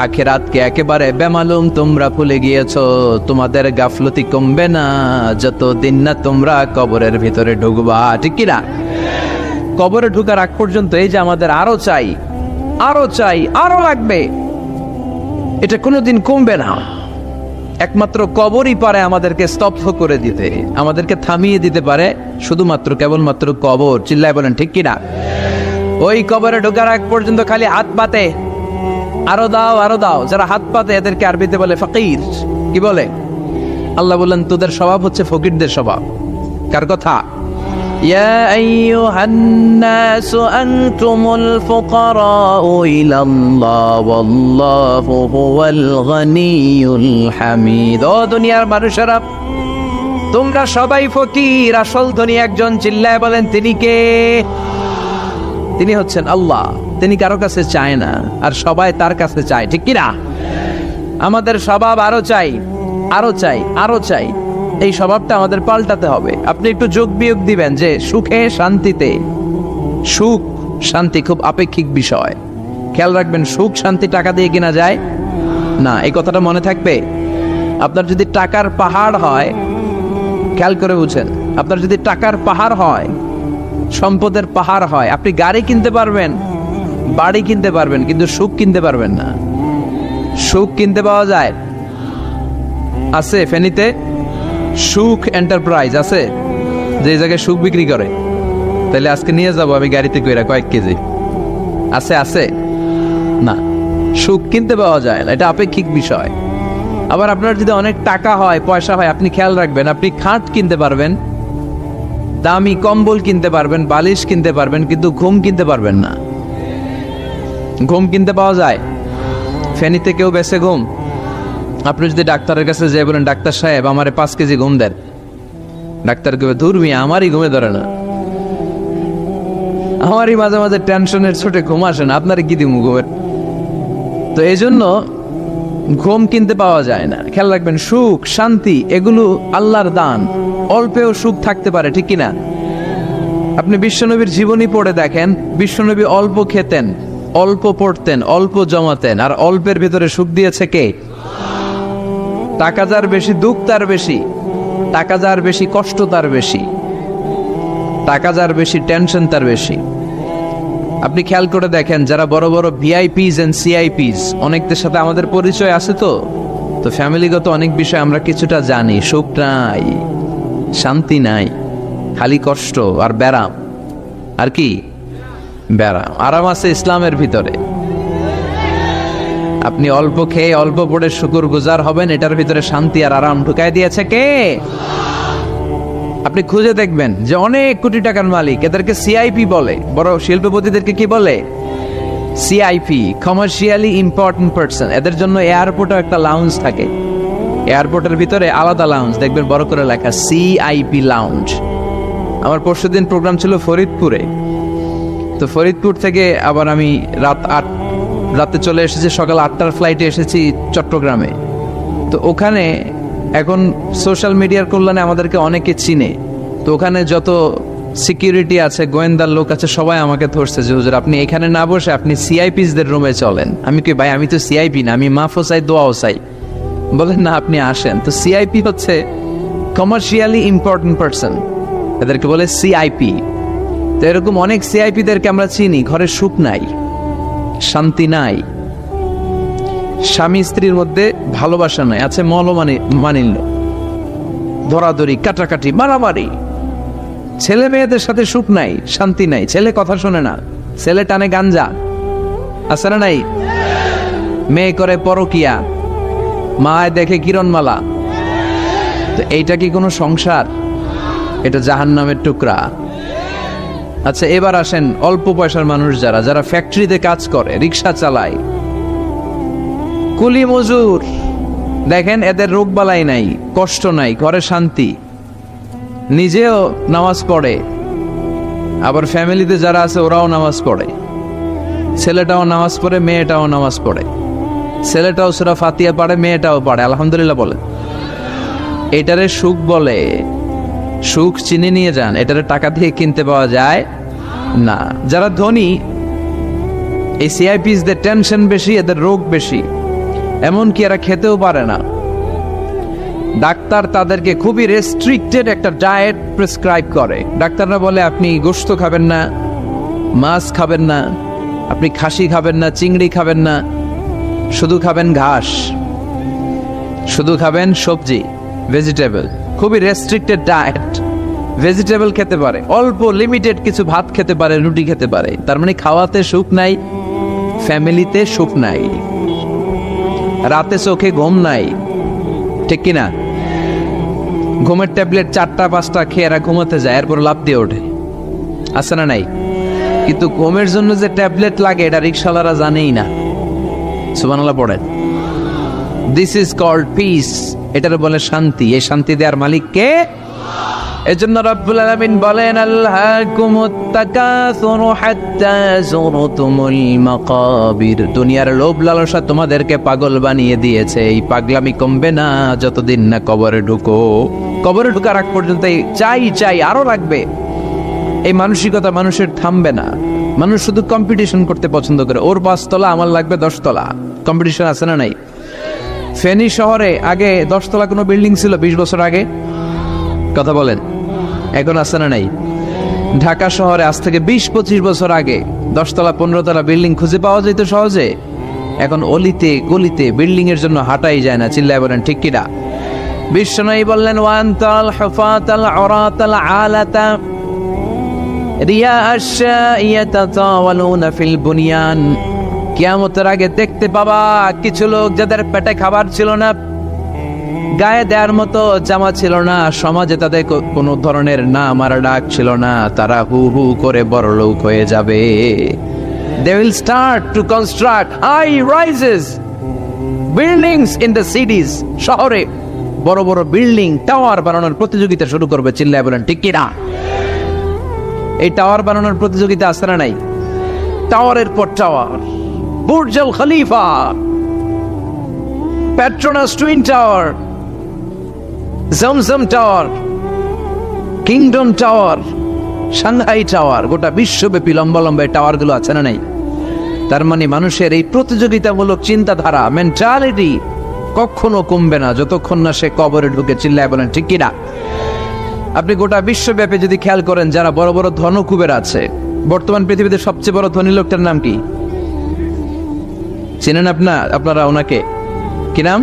A: আখিরাতকে একেবারে বেমালুম তোমরা ভুলে গিয়েছো। তোমাদের গাফলতি কমবে না যতদিন না তোমরা কবরের ভিতরে ঢুকবা। ঠিক কিনা? কবরে ঢুকার আগ পর্যন্ত এই যে আমাদের আরো চাই, আরো চাই, আরো লাগবে, এটা কোনোদিন কমবে না। একমাত্র কবরই পারে আমাদেরকে স্তব্ধ করে দিতে, আমাদেরকে থামিয়ে দিতে পারে শুধুমাত্র কেবলমাত্র কবর। চিল্লায় বলেন ঠিক কিনা? ওই কবরে ঢোকার আগ পর্যন্ত খালি হাত পাতে, আরো দাও, আরো দাও। যারা হাত পাতে এদেরকে আরবিতে বলে ফকির। কি বলে? আল্লাহ বললেন, তোদের স্বভাব হচ্ছে ফকিরদের স্বভাব। কার কথা? ইয়া আইয়ুহান নাসু আনতুমুল ফুকারাউ ইলাল্লাহ ওয়াল্লাহু হুয়াল গনিয়ুল হামিদ। ও দুনিয়ার মানুষেরা, তোমরা সবাই ফকির, আসল ধনী একজন। চিল্লায় বলেন, তিনি কে? তিনি হচ্ছেন আল্লাহ। তিনি কারো কাছে চায় না, আর সবাই তার কাছে চায়। ঠিক কিনা? আমাদের স্বভাব আরো চাই, আরো চাই, আরো চাই। এই স্বভাবটা আমাদের পাল্টাতে হবে। আপনি একটু যোগ বিয়োগ দিবেন যে সুখে শান্তিতে, সুখ শান্তি খুব আপেক্ষিক বিষয়। খেয়াল রাখবেন, সুখ শান্তি টাকা দিয়ে কেনা যায় না, এই কথাটা মনে থাকবে। আপনার যদি টাকার পাহাড় হয়, খেয়াল করে বুঝেন, আপনার যদি টাকার পাহাড় হয়, সম্পদের পাহাড় হয়, আপনি গাড়ি কিনতে পারবেন, বাড়ি কিনতে পারবেন, কিন্তু সুখ কিনতে পারবেন না। সুখ কিনতে পাওয়া যায়? আছে ফেনীতে সুখ এন্টারপ্রাইজ আছে, যে জায়গায় সুখ বিক্রি করে। তাহলে আজকে নিয়ে যাব আমি গাড়িতে কইরা কয়েক কেজি। আছে? আছে না, সুখ কিনতে পাওয়া যায় না, এটা আপেক্ষিক বিষয়। আবার আপনার যদি অনেক টাকা হয়, পয়সা হয়, আপনি খেয়াল রাখবেন, আপনি খাট কিনতে পারবেন, দামি কম্বল কিনতে পারবেন, বালিশ কিনতে পারবেন, কিন্তু ঘুম কিনতে পারবেন না। ঘুম কিনতে পাওয়া যায়? ফেনীতে কেউ বেছে ঘুম? আপনি যদি ডাক্তারের কাছে যেয়ে বলেন, ডাক্তার সাহেব আমারে 5 কেজি ঘুম দেন, ডাক্তার কবে, ধুর মিয়া আমারই ঘুমে ধরে না, আমারই মাঝে মাঝে টেনশনের ছোটে ঘুম আসে না, আপনারে কি দিমু ঘুমের? তো এই জন্য ঘুম কিনতে পাওয়া যায় না। খেয়াল রাখবেন, সুখ শান্তি এগুলো আল্লাহর দান। অল্পেও সুখ থাকতে পারে, ঠিক কিনা? আপনি বিশ্বনবীর জীবনী পড়ে দেখেন, বিশ্বনবী অল্প খেতেন, অল্প পড়তেন, অল্প জমাতেন, আর অল্পের ভিতরে সুখ দিয়েছে কে? টাকা যার বেশি, দুঃখ তার বেশি। টাকা যার বেশি, কষ্ট তার বেশি। টাকা যার বেশি, টেনশন তার বেশি। আপনি খেয়াল করে দেখেন, যারা বড় বড় ভিআইপিস এন্ড সিআইপিস, অনেকদের সাথে আমাদের পরিচয় আছে তো, তো ফ্যামিলিগত অনেক বিষয় আমরা কিছুটা জানি, সুখ নাই, শান্তি নাই, খালি কষ্ট আর ব্যারাম। আর কি ব্যারাম? আরাম আছে ইসলামের ভিতরে। আপনি অল্প খেয়ে অল্প পড়ে শুকর গুজার হবেন, এটার ভিতরে শান্তি আর আরাম ঢুকাই দিয়েছে কে? আপনি খুঁজে দেখবেন যে অনেক কোটি টাকার মালিক, এদেরকে সিআইপি বলে। বড় শিল্পপতিদেরকে কি বলে? CIP, commercially important person. এদের জন্য এয়ারপোর্টে একটা লাউঞ্জ থাকে, এয়ারপোর্টের ভিতরে আলাদা লাউঞ্জ, দেখবেন বড় করে লেখা সিআইপি লাউঞ্জ। আমার পরশুদিন প্রোগ্রাম ছিল ফরিদপুরে, তো ফরিদপুর থেকে আবার আমি রাতে চলে এসেছি, সকাল 8টার ফ্লাইটে এসেছি চট্টগ্রামে। তো ওখানে এখন সোশ্যাল মিডিয়ার কল্যাণে আমাদেরকে অনেকে চিনে, তো ওখানে যত সিকিউরিটি আছে, গোয়েন্দার লোক আছে, সবাই আমাকে ধরছে যে হুজুর আপনি এখানে না বসে আপনি সিআইপিসদের রুমে চলেন। আমি কি ভাই, আমি তো সিআইপি না, আমি মাফও চাই দোয়াও চাই। বলেন না, আপনি আসেন। তো সিআইপি হচ্ছে কমার্শিয়ালি ইম্পর্টেন্ট পারসন, এদেরকে বলে সিআইপি। তো এরকম অনেক সিআইপিদেরকে আমরা চিনি, ঘরে সুখ নাই, শান্তি নাই, স্বামী স্ত্রীর মধ্যে ভালোবাসা নাই, আছে মলমানিল্য, ধরাধরি, কাটাকাটি, মারামারি। ছেলে মেয়েদের সাথে সুখ নাই, শান্তি নাই, ছেলে কথা শোনে না, ছেলে টানে গাঞ্জা, আছে না নাই? মেয়ে করে পরকিয়া, মায় দেখে কিরণমালা। তো এইটা কি কোনো সংসার? এটা জাহান্নামের টুকরা। আচ্ছা, এবার আসেন অল্প পয়সার মানুষ যারা ফ্যাক্টরিতে কাজ করে, রিক্সা চালায়, কুলি মজুর, দেখেন এদের রোগ বালাই নাই, কষ্ট নাই, ঘরে শান্তি, নিজেও নামাজ পড়ে, আবার ফ্যামিলিতে যারা আছে ওরাও নামাজ পড়ে, ছেলেটাও নামাজ পড়ে, মেয়েটাও নামাজ পড়ে, ছেলেটাও সূরা ফাতিহা পড়ে, মেয়েটাও পড়ে, আলহামদুলিল্লাহ বলে। এটারে সুখ বলে। সুখ চিনে নিয়ে যান, এটারে টাকা দিয়ে কিনতে পাওয়া যায় না। যারা ধনী, এই সিআইপিসদের টেনশন বেশি, এদের রোগ বেশি, এমনকি এরা খেতেও পারে না। ডাক্তার তাদেরকে খুবই রেস্ট্রিক্টেড একটা ডায়েট প্রেসক্রাইব করে। ডাক্তাররা বলে আপনি গোশত খাবেন না, মাছ খাবেন না, আপনি খাসি খাবেন না, চিংড়ি খাবেন না, শুধু খাবেন ঘাস, শুধু খাবেন সবজি, ভেজিটেবল। খুবই রেস্ট্রিক্টেড ডায়েট। ভেজিটেবল খেতে পারে, অল্প লিমিটেড কিছু ভাত খেতে পারে, রুটি খেতে পারে। তার মানে খাওয়াতে সুখ নাই, ফ্যামিলিতে সুখ নাই, রাতে চোখে ঘুম নাই, ঠিক কিনা? ঘুমের ট্যাবলেট 4টা-5টা খেয়ে এরা ঘুমাতে যায়, এরপর লাফ দিয়ে ওঠে, আছে না নাই? কিন্তু ঘুমের জন্য যে ট্যাবলেট লাগে এটা রিক্সাওয়ালারা জানেই না। সুবহানাল্লাহ পড়েন। দিস ইজ কল্ড পিস, এটার বলে শান্তি। এই শান্তি দেওয়ার মালিক কে? এজন্য রব্বুল আলামিন বলেন আল্লাহকুমুত তাকাসুরু হাত্তা যুরতুমুল মাকাবির। দুনিয়ার লোভ লালসা তোমাদেরকে পাগল বানিয়ে দিয়েছে। এই পাগলামি কমবে না যতদিন না কবরে ঢুকো। কবরে ঢোকার আগ পর্যন্ত চাই আরো লাগবে। এই মানসিকতা মানুষের থামবে না। মানুষ শুধু কম্পিটিশন করতে পছন্দ করে, ওর 5 তলা আমার লাগবে 10 তলা। কম্পিটিশন আছে না নাই? ফেনী শহরে আগে 10 তলা কোনো বিল্ডিং ছিল 20 বছর আগে? কথা বলেন, এখন আছে না নাই? ঢাকা শহরে আজ থেকে 20-25 বছর আগে 10 তলা 15 তলা বিল্ডিং খুঁজে পাওয়া যেত সহজে। এখন অলিতে গলিতে বিল্ডিং এর জন্য হাঁটাই যায় না। চিল্লায় বলেন ঠিক কিনা? বিশ্বনবী বললেন ওয়ান্তাল হুফাতাল উরাতাল আলাতা রিয়া আশ-শাইয়াতাতাওয়ালুনা ফিল বুনিয়ান। কিয়ামতের আগে দেখতে পাবা কিছু লোক যাদের পেটে খাবার ছিল না, গায়ে দেওয়ার মতো জামা ছিল না, সমাজে তাদের কোনো ধরনের নাম আর ডাক ছিল না, তারা হু হু করে বড়লোক হয়ে যাবে। They will start to construct high rises buildings in the cities. শহরে বড় বড় বিল্ডিং, টাওয়ার বানানোর প্রতিযোগিতা শুরু করবে। চিল্লায় বলেন ঠিক কিনা? এই টাওয়ার বানানোর প্রতিযোগিতা আছে না নাই? টাওয়ারের পর tower, Burj Al Khalifa, Petronas twin tower, Zamzam tower, kingdom tower, Shanghai tower, গোটা বিশ্বব্যাপী লম্বা লম্বা টাওয়ার গুলো আছে না নাই? তার মানে মানুষের এই প্রতিযোগিতামূলক চিন্তাধারা, মেন্টালিটি কখনো কমবে না যতক্ষণ না সে কবরে ঢুকে। চিল্লায় বলেন ঠিক কিনা? আপনি গোটা বিশ্বব্যাপী যদি খেয়াল করেন, যারা বড় বড় ধনকুবের আছে, বর্তমান পৃথিবীতে সবচেয়ে বড় ধনী লোকটার নাম কি চিনেন আপনারা ওনাকে? কি নাম?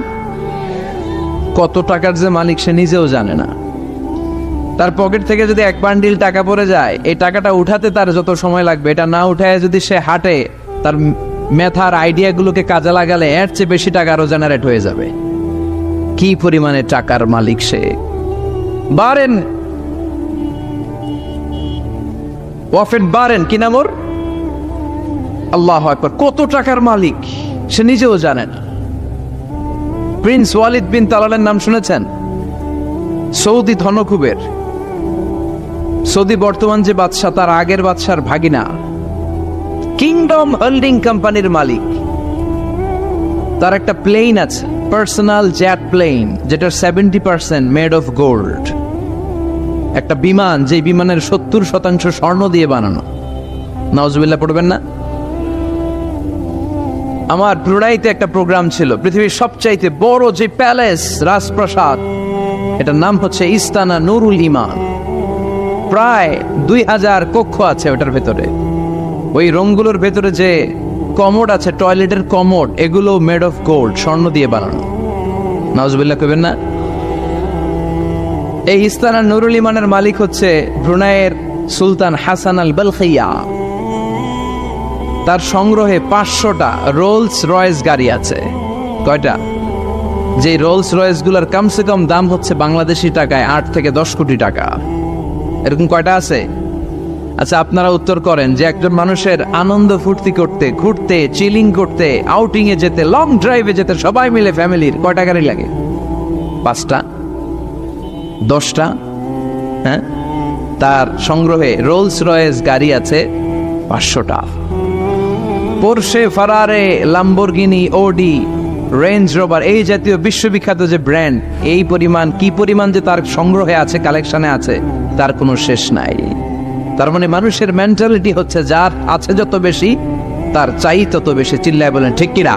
A: কত টাকার যে মালিক সে নিজেও জানে না। তার পকেট থেকে যদি এক বান্ডিল টাকা পড়ে যায়, এই টাকাটা উঠাতে তার যত সময় লাগবে, এটা না উঠায় যদি সে হাঁটে, তার মেথার আইডিয়াগুলোকে কাজে লাগালে এর চেয়ে বেশি টাকা আরো জেনারেট হয়ে যাবে। কি পরিমাণে টাকার মালিক সে! বারেন ওয়াফেট বারেন, কি নাম ওর? আল্লাহু আকবার! কত টাকার মালিক সে নিজেও জানে না। প্রিন্স ওয়ালিদ বিন তালালের নাম শুনেছেন? সৌদি ধনকুবের, সৌদি বর্তমান যে বাদশা তার আগের বাদশার ভাগিনা, কিংডম হোল্ডিং কোম্পানির মালিক। তার একটা প্লেন আছে, পার্সোনাল জেট প্লেন, যেটার 70% মেড অফ গোল্ড। একটা বিমান, যে বিমানের 70% স্বর্ণ দিয়ে বানানো। নাউজুবিল্লাহ পড়বেন না? আমার ব্রুনাইতে একটা প্রোগ্রাম ছিল, পৃথিবীর সবচাইতে বড় যে প্যালেস, রাজপ্রাসাদ, এটার নাম হচ্ছে ইস্তানা নুরুল ইমান। প্রায় 2000 কক্ষ আছে ওটার ভেতরে। ওই রুমগুলোর ভেতরে যে কমোড আছে, টয়লেটের কমোড, এগুলো মেড অফ গোল্ড, স্বর্ণ দিয়ে বানানো। নাউজুবিল্লাহ কইবেন না? এই ইস্তানা নুরুল ইমানের মালিক হচ্ছে ব্রুনাইয়ের সুলতান হাসান আল বলখিয়া। তার সংগ্রহে 500টা রোলস রয়েস গাড়ি আছে। কয়টা? যে রোলস রয়েস গুলার কমসে কম দাম হচ্ছে বাংলাদেশি টাকায় 8 থেকে 10 কোটি টাকা। এরকম কয়টা আছে? আচ্ছা, আপনারা উত্তর করেন যে একজন মানুষের আনন্দ ফুর্তি করতে, ঘুরতে, চিলিং করতে, আউটিং এ যেতে, লং ড্রাইভে যেতে সবাই মিলে ফ্যামিলির কয়টা গাড়ি লাগে? 5টা? 10টা? হ্যাঁ, তার সংগ্রহে রোলস রয়েস গাড়ি আছে 500টা। পোরশে, ফারারে, লাম্বরগিনি, ওডি, রেঞ্জ রোভার, এই জাতীয় বিশ্ববিখ্যাত যে ব্র্যান্ড, এই পরিমাণ, কি পরিমাণ যে তার সংগ্রহে আছে, কালেকশনে আছে, তার কোনো শেষ নাই। তার মানে মানুষের মেন্টালিটি হচ্ছে যার আছে যত বেশি, তার চাই তত বেশি। চিল্লায় বলেন ঠিক কিনা?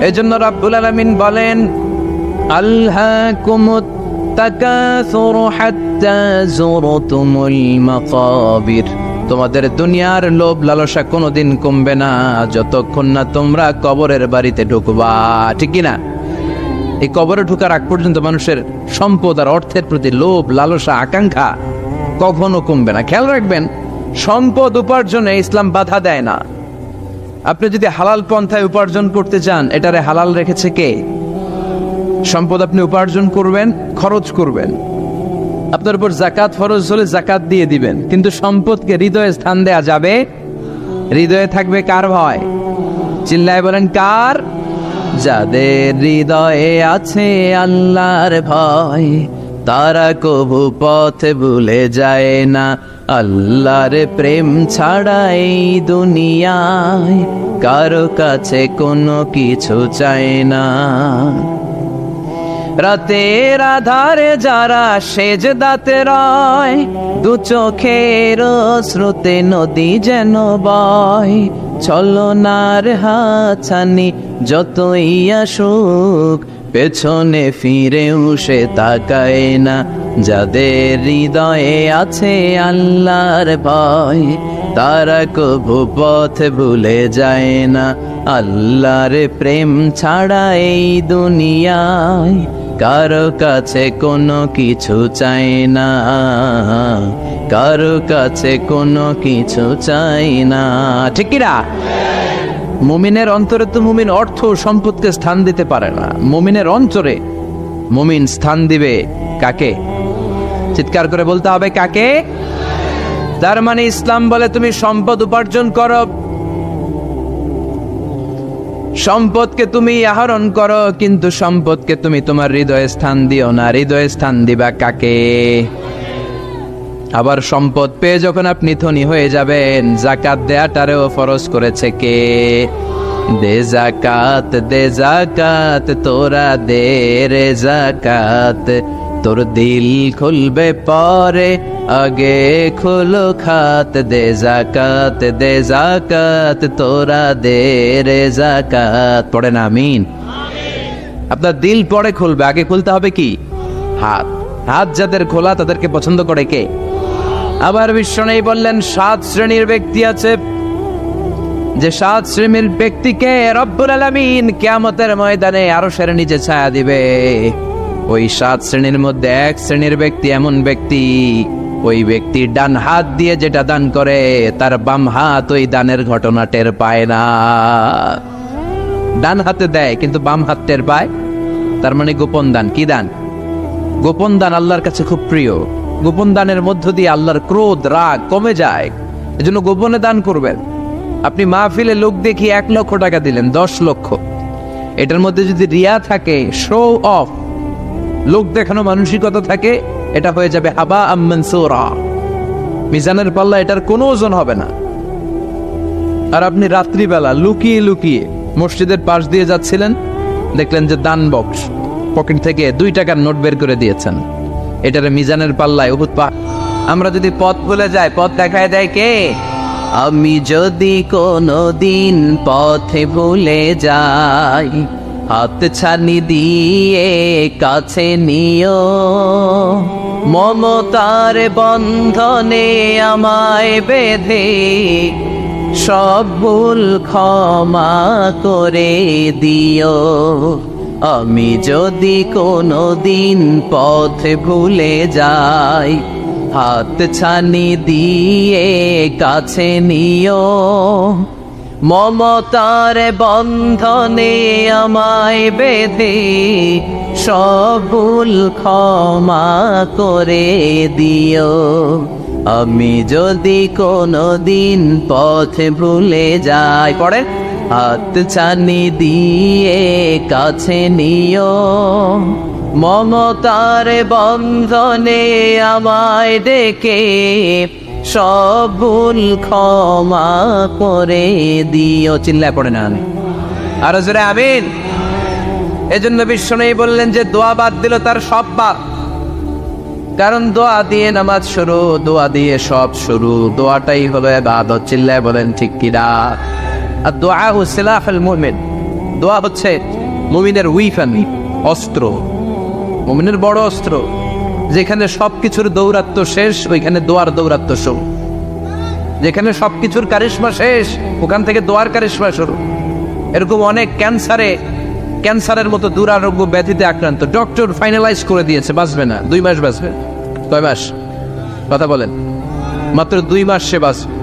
A: এই জন্য রাব্বুল আলামিন বলেন, আলহাকুমুত তাকাসুরু হাত্তা যুরতুমুল মাকাবির। তোমাদের দুনিয়ার লোভ লালসা কোনোদিন কমবে না যতক্ষণ না তোমরা কবরের বাড়িতে ঢুকবা। ঠিক কিনা? এই কবরে ঢুকার আগ পর্যন্ত মানুষের সম্পদ আর অর্থের প্রতি লোভ লালসা আকাঙ্ক্ষা কখনো কমবে না। খেয়াল রাখবেন, সম্পদ উপার্জনে ইসলাম বাধা দেয় না। আপনি যদি হালাল পন্থায় উপার্জন করতে চান, এটারে হালাল রেখেছে কে? সম্পদ আপনি উপার্জন করবেন, খরচ করবেন, আপনার উপর জাকাত ফরজ হলে জাকাত দিয়ে দিবেন, কিন্তু সম্পদকে হৃদয়ে স্থান দেয়া যাবে? হৃদয়ে থাকবে কার ভয়? চিল্লায় বলেন কার? যাদের হৃদয়ে আছে আল্লাহর ভয়, তারা কবু পথ ভুলে যায় না। আল্লাহর প্রেম ছাড়া এই দুনিয়ায় কারো কাছে কোনো কিছু চায় না। রাতের আধারে যারা সেজদাতে রয়, দু চোখের স্রোতে নদী যেন বয়। ছলনার হাতছানি যতই আসুক, পেছনে ফিরেও সে তাকায় না। যাদের হৃদয়ে আছে আল্লাহর ভয়, তারা কবু পথ ভুলে যায় না। আল্লাহর প্রেম ছাড়া এই দুনিয়ায় কারো কাছে কোনো কিছু চাই না, কারো কাছে কোনো কিছু চাই না। ঠিক কিনা? মুমিনের অন্তরে তো মুমিন অর্থ সম্পদকে স্থান দিতে পারে না। মুমিনের অন্তরে মুমিন স্থান দিবে কাকে? চিৎকার করে বলতে হবে কাকে? তার মানে ইসলাম বলে তুমি সম্পদ উপার্জন করো, সম্পদকে তুমি আহরণ করো, কিন্তু সম্পদকে তুমি তোমার হৃদয়ে স্থান দিও না। হৃদয়ে স্থান দিবা কাকে? আবার সম্পদ পেয়ে যখন আপনি ধনী হয়ে যাবেন, জাকাত দেয়াটারেও ফরজ করেছে কে? দে জাকাত, দে জাকাত, তোরা দে রে জাকাত। তোর দিল খুলবে পরে, আগে খুলো খাত। দে জাকাত, দে জাকাত, তোরা দে রে জাকাত। পড়েন আমিন। আপনার দিল পরে খুলবে, আগে খুলতে হবে কি? হাত। হাত যাদের খোলা তাদেরকে পছন্দ করে কে? আবার বিশ্বনবী বললেন 7 শ্রেণীর ব্যক্তি আছে, যে 7 শ্রেণীর ব্যক্তিকে রব্বুল আলামিন কিয়ামতের ময়দানে আরশের নিচে ছায়া দিবে। ওই 7 শ্রেণীর মধ্যে এক শ্রেণীর ব্যক্তি এমন ব্যক্তি, ওই ব্যক্তি ডান হাত দিয়ে যেটা দান করে তার বাম হাত ওই দানের ঘটনা টের পায় না। ডান হাতে দেয় কিন্তু বাম হাত টের পায়, তার মানে গোপন দান। কি দান? গোপন দান আল্লাহর কাছে খুব প্রিয়। গোপন দানের মধ্য দিয়ে আল্লাহর ক্রোধ রাগ কমে যায়। এজন্য গোপনে দান করবেন। আপনি মাহফিলে লোক দেখিয়ে 1 লক্ষ টাকা দিলেন, 10 লক্ষ, এটার মধ্যে যদি রিয়া থাকে, শো অফ, লোক দেখানো মানসিকতা থাকে, এটা হয়ে যাবে হাবা মানসুরা। মিজানের পাল্লা এটার কোনো ওজন হবে না। আর আপনি রাত্রিবেলা লুকিয়ে লুকিয়ে মসজিদের পাশ দিয়ে যাচ্ছিলেন, দেখলেন যে দান বক্স, পকেট থেকে 2 টাকার নোট বের করে দিয়েছেন, এটার মিজানের পাল্লায় উহুদ পাহাড়। আমরা যদি পথ ভুলে যাই, পথ দেখায় দেয় কে? আমি যদি কোনো দিন পথে ভুলে যাই, হাত ছানি দিয়ে কাছে নিও, মমতার বন্ধনে আমায় বেঁধে সব ভুল ক্ষমা করে দিও। আমি যদি কোনো দিন পথে ভুলে যাই, হাত ছানি দিয়ে কাছে নিও, মমতার বন্ধনে আমায় বেঁধে সব ভুল ক্ষমা করে দিও। আমি যদি কোনো দিন পথে ভুলে যাই, পড়ে, হাত ছানি দিয়ে কাছে নিও, মমতার বন্ধনে আমায় ডেকে সব ভুল ক্ষমা করে দিও। চিল্লায় পড়ে না আরো জোরে আমিন। এজন্য বিশ্বনবী বললেন যে দোয়া বাদ দিল তার সব বাদ। কারণ দোয়া দিয়ে নামাজ শুরু, দোয়া দিয়ে সব শুরু, দোয়াটাই হলো ইবাদত। চিল্লায় বলেন ঠিক কিনা? আর দোয়া সিলাহুল মুমিন, দোয়া হচ্ছে মুমিনের উইফান, অস্ত্র, মুমিনের বড় অস্ত্র। যেখানে সবকিছুর দৌরাত্ম্য শেষ, ওইখানে দোয়ার দৌরাত্ম্য শুরু। যেখানে সবকিছুর কারিশমা শেষ, ওখান থেকে দোয়ার কারিশমা শুরু। এরকম অনেক ক্যান্সারের মতো দুরারোগ্য ব্যাধিতে আক্রান্ত, ডক্টর ফাইনালাইজ করে দিয়েছে বাঁচবে না, 2 মাস বাঁচবে। কয় মাস? কথা বলেন। মাত্র 2 মাস সে বাঁচবে।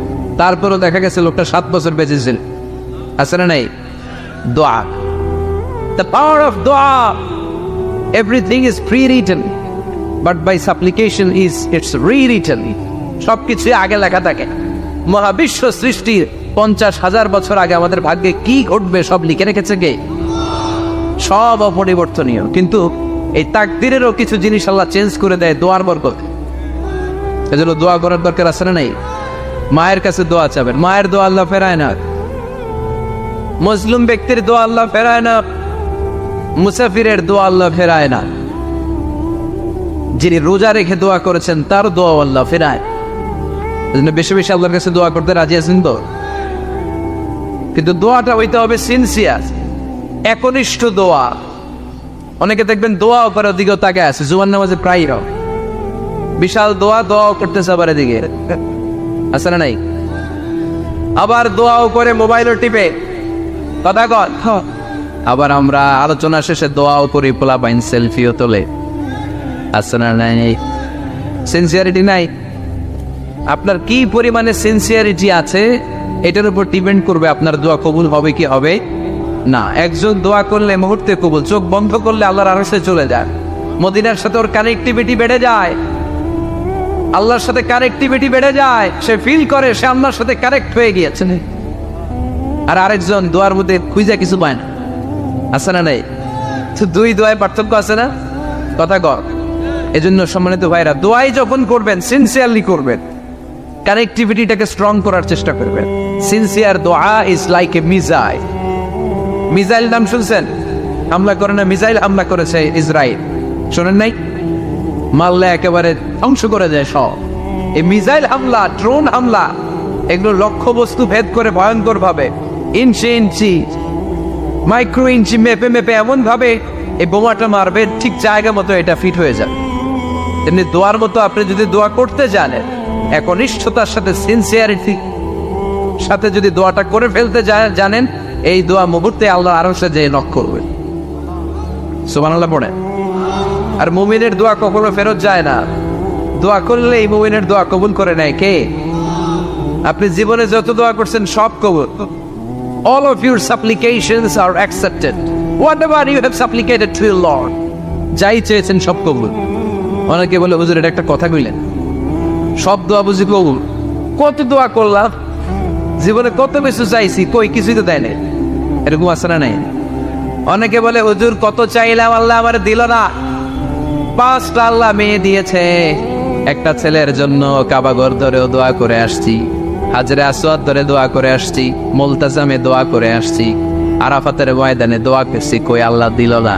A: তারপরও দেখা গেছে লোকটা 7 বছর বেঁচেছিল। আছে না নাই? দোয়া, the power of দোয়া। Everything is pre-written, but by supplication it's rewritten. সবকিছু আগে লেখা থাকে। মহাবিশ্ব সৃষ্টির 50,000 বছর আগে আমাদের ভাগ্যে কি ঘটবে সব লিখে রেখেছে কে? সব অপরিবর্তনীয়। কিন্তু এই তাকদিরেরও কিছু জিনিস আল্লাহ চেঞ্জ করে দেয় দোয়ার বরকত। এজন্য দোয়া করার দরকার আছে না নাই? মায়ের কাছে দোয়া চাবেন, মায়ের দোয়া আল্লাহ ফেরায় না। মুসলিম ব্যক্তির দোয়া আল্লাহ ফেরায় না, মুসাফিরের দোয়া আল্লাহ ফেরায় না। যিনি রোজা রেখে দোয়া করেছেন তার দোয়া আল্লাহ ফেরায়। এজন্য বেশি বেশি আল্লাহর কাছে দোয়া করতে রাজি আছেন তো? কিন্তু দোয়াটা হইতে হবে সিনসিয়ার, একনিষ্ঠ দোয়া। অনেকে দেখবেন দোয়াও করে দিকেও তাকে আছে, জুমার নামাজে প্রায় বিশাল দোয়াও করতেছে আবার এদিকে, আছে না নাই? আবার দোয়াও করে মোবাইলও টিপে, কথা কন। আবার আমরা আলোচনা শেষে দোয়াও করি, পোলা পাইন সেলফিও তোলে, আছে না নাই? সিনসিয়ারিটি নাই। আপনার কি পরিমাণে সিনসিয়ারিটি আছে এটার উপর ডিপেন্ড করবে আপনার দোয়া কবুল হবে কি হবে না। একজন দোয়া করলে মুহূর্তে কবুল, চোখ বন্ধ করলে আল্লাহর আরশে চলে যায়। মদিনার সাথে ওর কানেক্টিভিটি বেড়ে যায়, আল্লাহর সাথে কানেক্টিভিটি বেড়ে যায়, সে ফিল করে সে আল্লাহর সাথে কানেক্ট হয়ে গিয়েছে। আর আরেকজন দোয়ার মধ্যে খুঁজে কিছু পায় না, আছে না নাই? তো 2 দোয়ায় পার্থক্য আছে না? কথা কর। এজন্য সম্মানিত ভাইরা, দোয়াই যখন করবেন সিনসিয়ারলি করবেন, কানেক্টিভিটিটাকে স্ট্রং করার চেষ্টা করবেন। সিনসিয়ার দোয়া is like a missile. Missile নাম শুনছেন? হামলা করে না, মিসাইল হামলা করেছে ইসরায়েল, শোনেন নাই? মারলে একেবারে ধ্বংস করে যায় সব। এই মিসাইল হামলা, ড্রোন হামলা, এগুলো লক্ষ্য বস্তু ভেদ করে ভয়ঙ্কর ভাবে, ইঞ্চি মাইক্রো ইঞ্চি মেপে এমন ভাবে এই বোমাটা মারবে, ঠিক জায়গা মতো এটা ফিট হয়ে যাবে। তেমনি দোয়ার মতো আপনি যদি দোয়া করতে জানেন, একনিষ্ঠতার সাথে সিনসিয়ারিটি সাথে যদি দোয়াটা করে ফেলতে জানেন, এই দোয়া মুহূর্তে আল্লাহ আরশে যেয়ে নক করবে। সুবহানাল্লাহ পড়ে। আর মুমিনের দোয়া কখনো ফেরত যায় না। দোয়া করলে এই মুমিনের দোয়া কবুল করে নেয় কে? আপনি জীবনে যত দোয়া করছেন সব কবুল। All of your supplications are accepted. Whatever you have supplicated to your Lord, যাই চেয়েছেন সব কবুল। অনেকে বলে হুজুর এটা একটা কথা কইলেন, সব দোয়া বুঝি কবুল? কত দোয়া করলাম, জীবনে কত কিছু চাইছি, কই কিছুই তো দেয় না। এরকম আছে না নাই? অনেকে বলে হুজুর কত চাইলাম আল্লাহ আমার দিল না। 5টা আল্লাহ মেয়ে দিয়েছে, একটা ছেলের জন্য কাবাঘর ধরেও দোয়া করে আসছি, হাজরে আসওয়াদ ধরে দোয়া করে আসছি, মুলতাজামে দোয়া করে আসছি, আরাফাতের ময়দানে দোয়া করছি, কই আল্লাহ দিল না।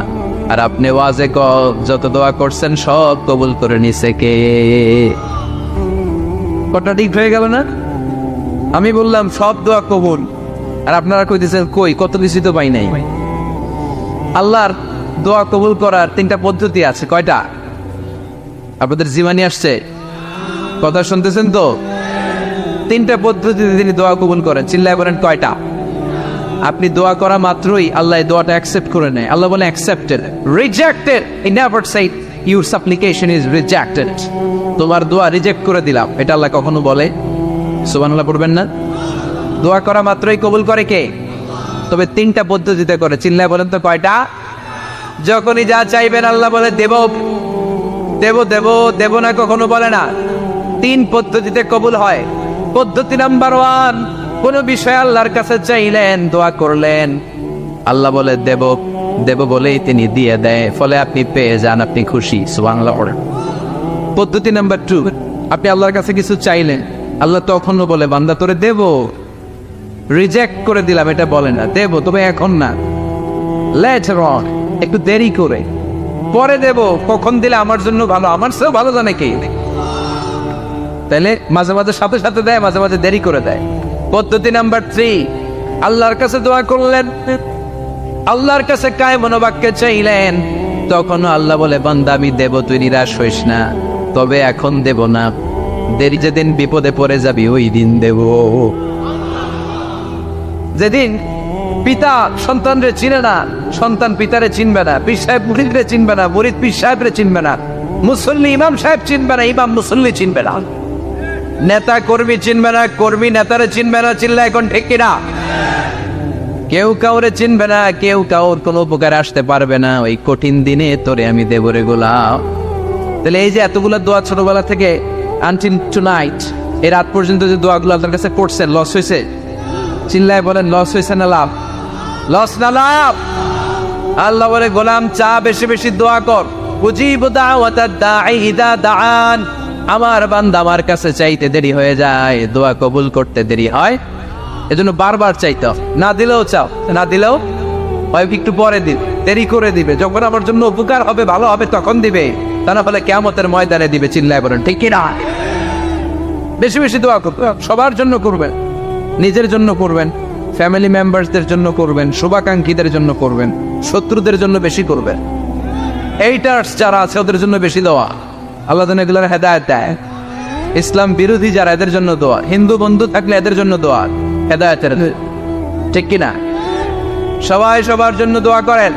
A: আর আপনি ওয়াজে যত দোয়া করছেন সব কবুল করে নিছে কে? কটা ঠিক হয়ে গেল না? আমি বললাম সব দোয়া কবুল, আর আপনারা কইতেছেন কই কত কিছু তো পাই নাই। আল্লাহর দোয়া কবুল করার 3টা পদ্ধতি আছে। কয়টা? আপনাদের জীবনী আসছে, কথা শুনতেছেন তো? 3টা পদ্ধতিতে তিনি দোয়া কবুল করেন। চিল্লায় বলেন কয়টা? আপনি দোয়া করা মাত্রই আল্লাহ এই দোয়াটা অ্যাকসেপ্ট করে নেয়। আল্লাহ বলে accepted, rejected he never shed your সাপ্লিকেশন is rejected. তোমার দোয়া রিজেক্ট করে দিলাম, এটা আল্লাহ কখনো বলে? সুবহানাল্লাহ পড়বেন না? দোয়া করা মাত্রই কবুল করে কে? তবে 3টা পদ্ধতিতে করে। চিল্লায় বলেন তো কয়টা? যখনই যা চাইবেন আল্লাহ বলে দেব দেব দেব দেব না, কখনো বলে না। 3 পদ্ধতিতে কবুল হয়। পদ্ধতি নাম্বার 1, কোন বিষয় আল্লাহর কাছে চাইলেন, দোয়া করলেন, আল্লাহ বলে দেব দেব বলেই তিনি দিয়ে দেয়, ফলে আপনি পেয়ে যান, আপনি খুশি। সুবহানাল্লাহ। পদ্ধতি নাম্বার 2, আপনি আল্লাহর কাছে কিছু চাইলেন, আল্লাহ তখনও বলে বান্দা তোরে দেব, রিজেক্ট করে দিলাম এটা বলে না, দেব তবে এখন না, লেটার অন, একটু দেরি করে, পরে দেব, কখন দিলে আমার জন্য ভালো, আমার চেয়েও ভালো জানে কে। তাহলে মাঝে মাঝে সাথে সাথে দেয়, মাঝে মাঝে দেরি করে দেয়। পদ্ধতি নাম্বার 3, আল্লাহর কাছে দোয়া করলেন, আল্লাহর কাছে কায় মনোবাক্যে চাইলেন, তখনও আল্লাহ বলে বান্দা আমি দেব, তুই নিরাশ হইস না, তবে এখন দেব না, দেরি যেদিন বিপদে পড়ে যাবি ওই দিন দেব। যেদিন পিতা সন্তানরে চিনে না, সন্তান পিতারে চিনবে না, পীর সাহেব মুরিদরে চিনবে না, মুরিদ পীর সাহেবরে চিনবে না, মুসল্লি ইমাম সাহেব চিনবে না, ইমাম মুসল্লি চিনবে না, নেতা কর্মী চিনবে না, কর্মী নেতারে চিনবে না। চিল্লা এখন ঠিক কিনা? কেউ কাউরে চিনবে না, কেউ কাউর কোনো উপকার আসতে পারবে না। ওই কঠিন দিনে তোরে আমি দেব রে গোলাম। তাহলে এই যে এতগুলো দোয়া ছোটবেলা থেকে আনটিল টুনাইট, এই রাত পর্যন্ত যে দোয়াগুলো আপনার কাছে করছেন, লস হয়েছে? চিল্লায় বলেন লস হয়েছে না লাভ? লস না লাভ? আল্লাহ বলে গোলাম চা বেশি বেশি দোয়া কর, উজিবু দাওয়াতাদ দাঈ ইযা দাআন। আমার বান্দা আমার কাছে চাইতে দেরি হয়ে যায়, দোয়া কবুল করতে দেরি হয়, এজন্য বারবার চাইতে হবে। না দিলেও চাও, না দিলেও হয় একটু পরে দিন, দেরি করে দিবে, যখন আমার জন্য উপকার হবে, ভালো হবে, তখন দিবে, তা না হলে কিয়ামতের ময়দানে দিবে। চিল্লায় বলেন ঠিক কি না? বেশি বেশি দোয়া করবেন, সবার জন্য করবেন, নিজের জন্য করবেন, ফ্যামিলি মেম্বারসদের জন্য করবেন, শুভাকাঙ্ক্ষীদের জন্য করবেন, শত্রুদের জন্য বেশি করবেন, এইটার্স যারা আছে ওদের জন্য বেশি দোয়া। আল্লাহ যেন এগুলোর হেদায়েত দেয়। ইসলাম বিরোধী যারা, এদের জন্য দোয়া। হিন্দু বন্ধু থাকলে এদের জন্য দোয়া, হেদায়েতের, ঠিক কিনা? সবাই সবার জন্য দোয়া করেন।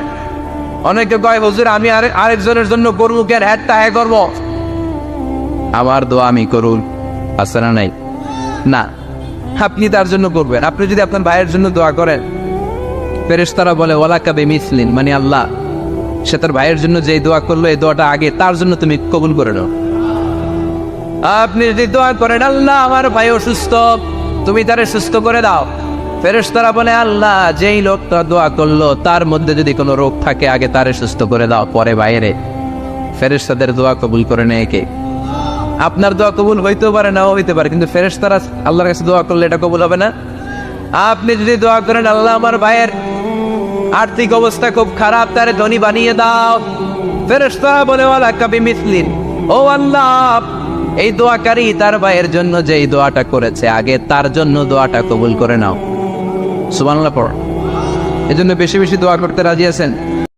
A: অনেকে কয় হুজুর আমি আরেকজনের জন্য করবো কেন, হ্যাটটা হ্যাঁ করবো, আমার দোয়া আমি করুন, আছে না নাই? না, আপনি তার জন্য করবেন। আপনি যদি আপনার ভাইয়ের জন্য দোয়া করেন, ফেরেশতারা বলে ওয়ালাকা বিমিসলিন, মানে আল্লাহ সে তার ভাইয়ের জন্য যে দোয়া করলো এই দোয়াটা আগে তার জন্য তুমি কবুল করে নাও। আপনি যদি দোয়া করেন আল্লাহ আমার ভাই অসুস্থ, তুমি তারে সুস্থ করে দাও, ফেরেশতারা বলে আল্লাহ যেই লোকটা দোয়া করলো তার মধ্যে যদি কোনো রোগ থাকে আগে তারে সুস্থ করে দাও, পরে বাইরে। ফেরেশতাদের দোয়া কবুল করে নেয় কে? আপনার দোয়া কবুল হইতেও পারে, নাও হইতে পারে, কিন্তু ফেরেশতারা আল্লাহর কাছে দোয়া করলে এটা কবুল হবে না। আপনি যদি দোয়া করেন আল্লাহ আমার ভাইয়ের আর্থিক অবস্থা খুব খারাপ, তারে ধনী বানিয়ে দাও, ফেরেশতারা বলে ওয়ালাকা বিমিসলিন, ও আল্লাহ এই দোয়াকারী তার ভাইয়ের জন্য যেই দোয়াটা করেছে আগে তার জন্য দোয়াটা কবুল করে নাও। সুবহানাল্লাহ পড়। এজন্য বেশি বেশি দোয়া করতে রাজি আছেন?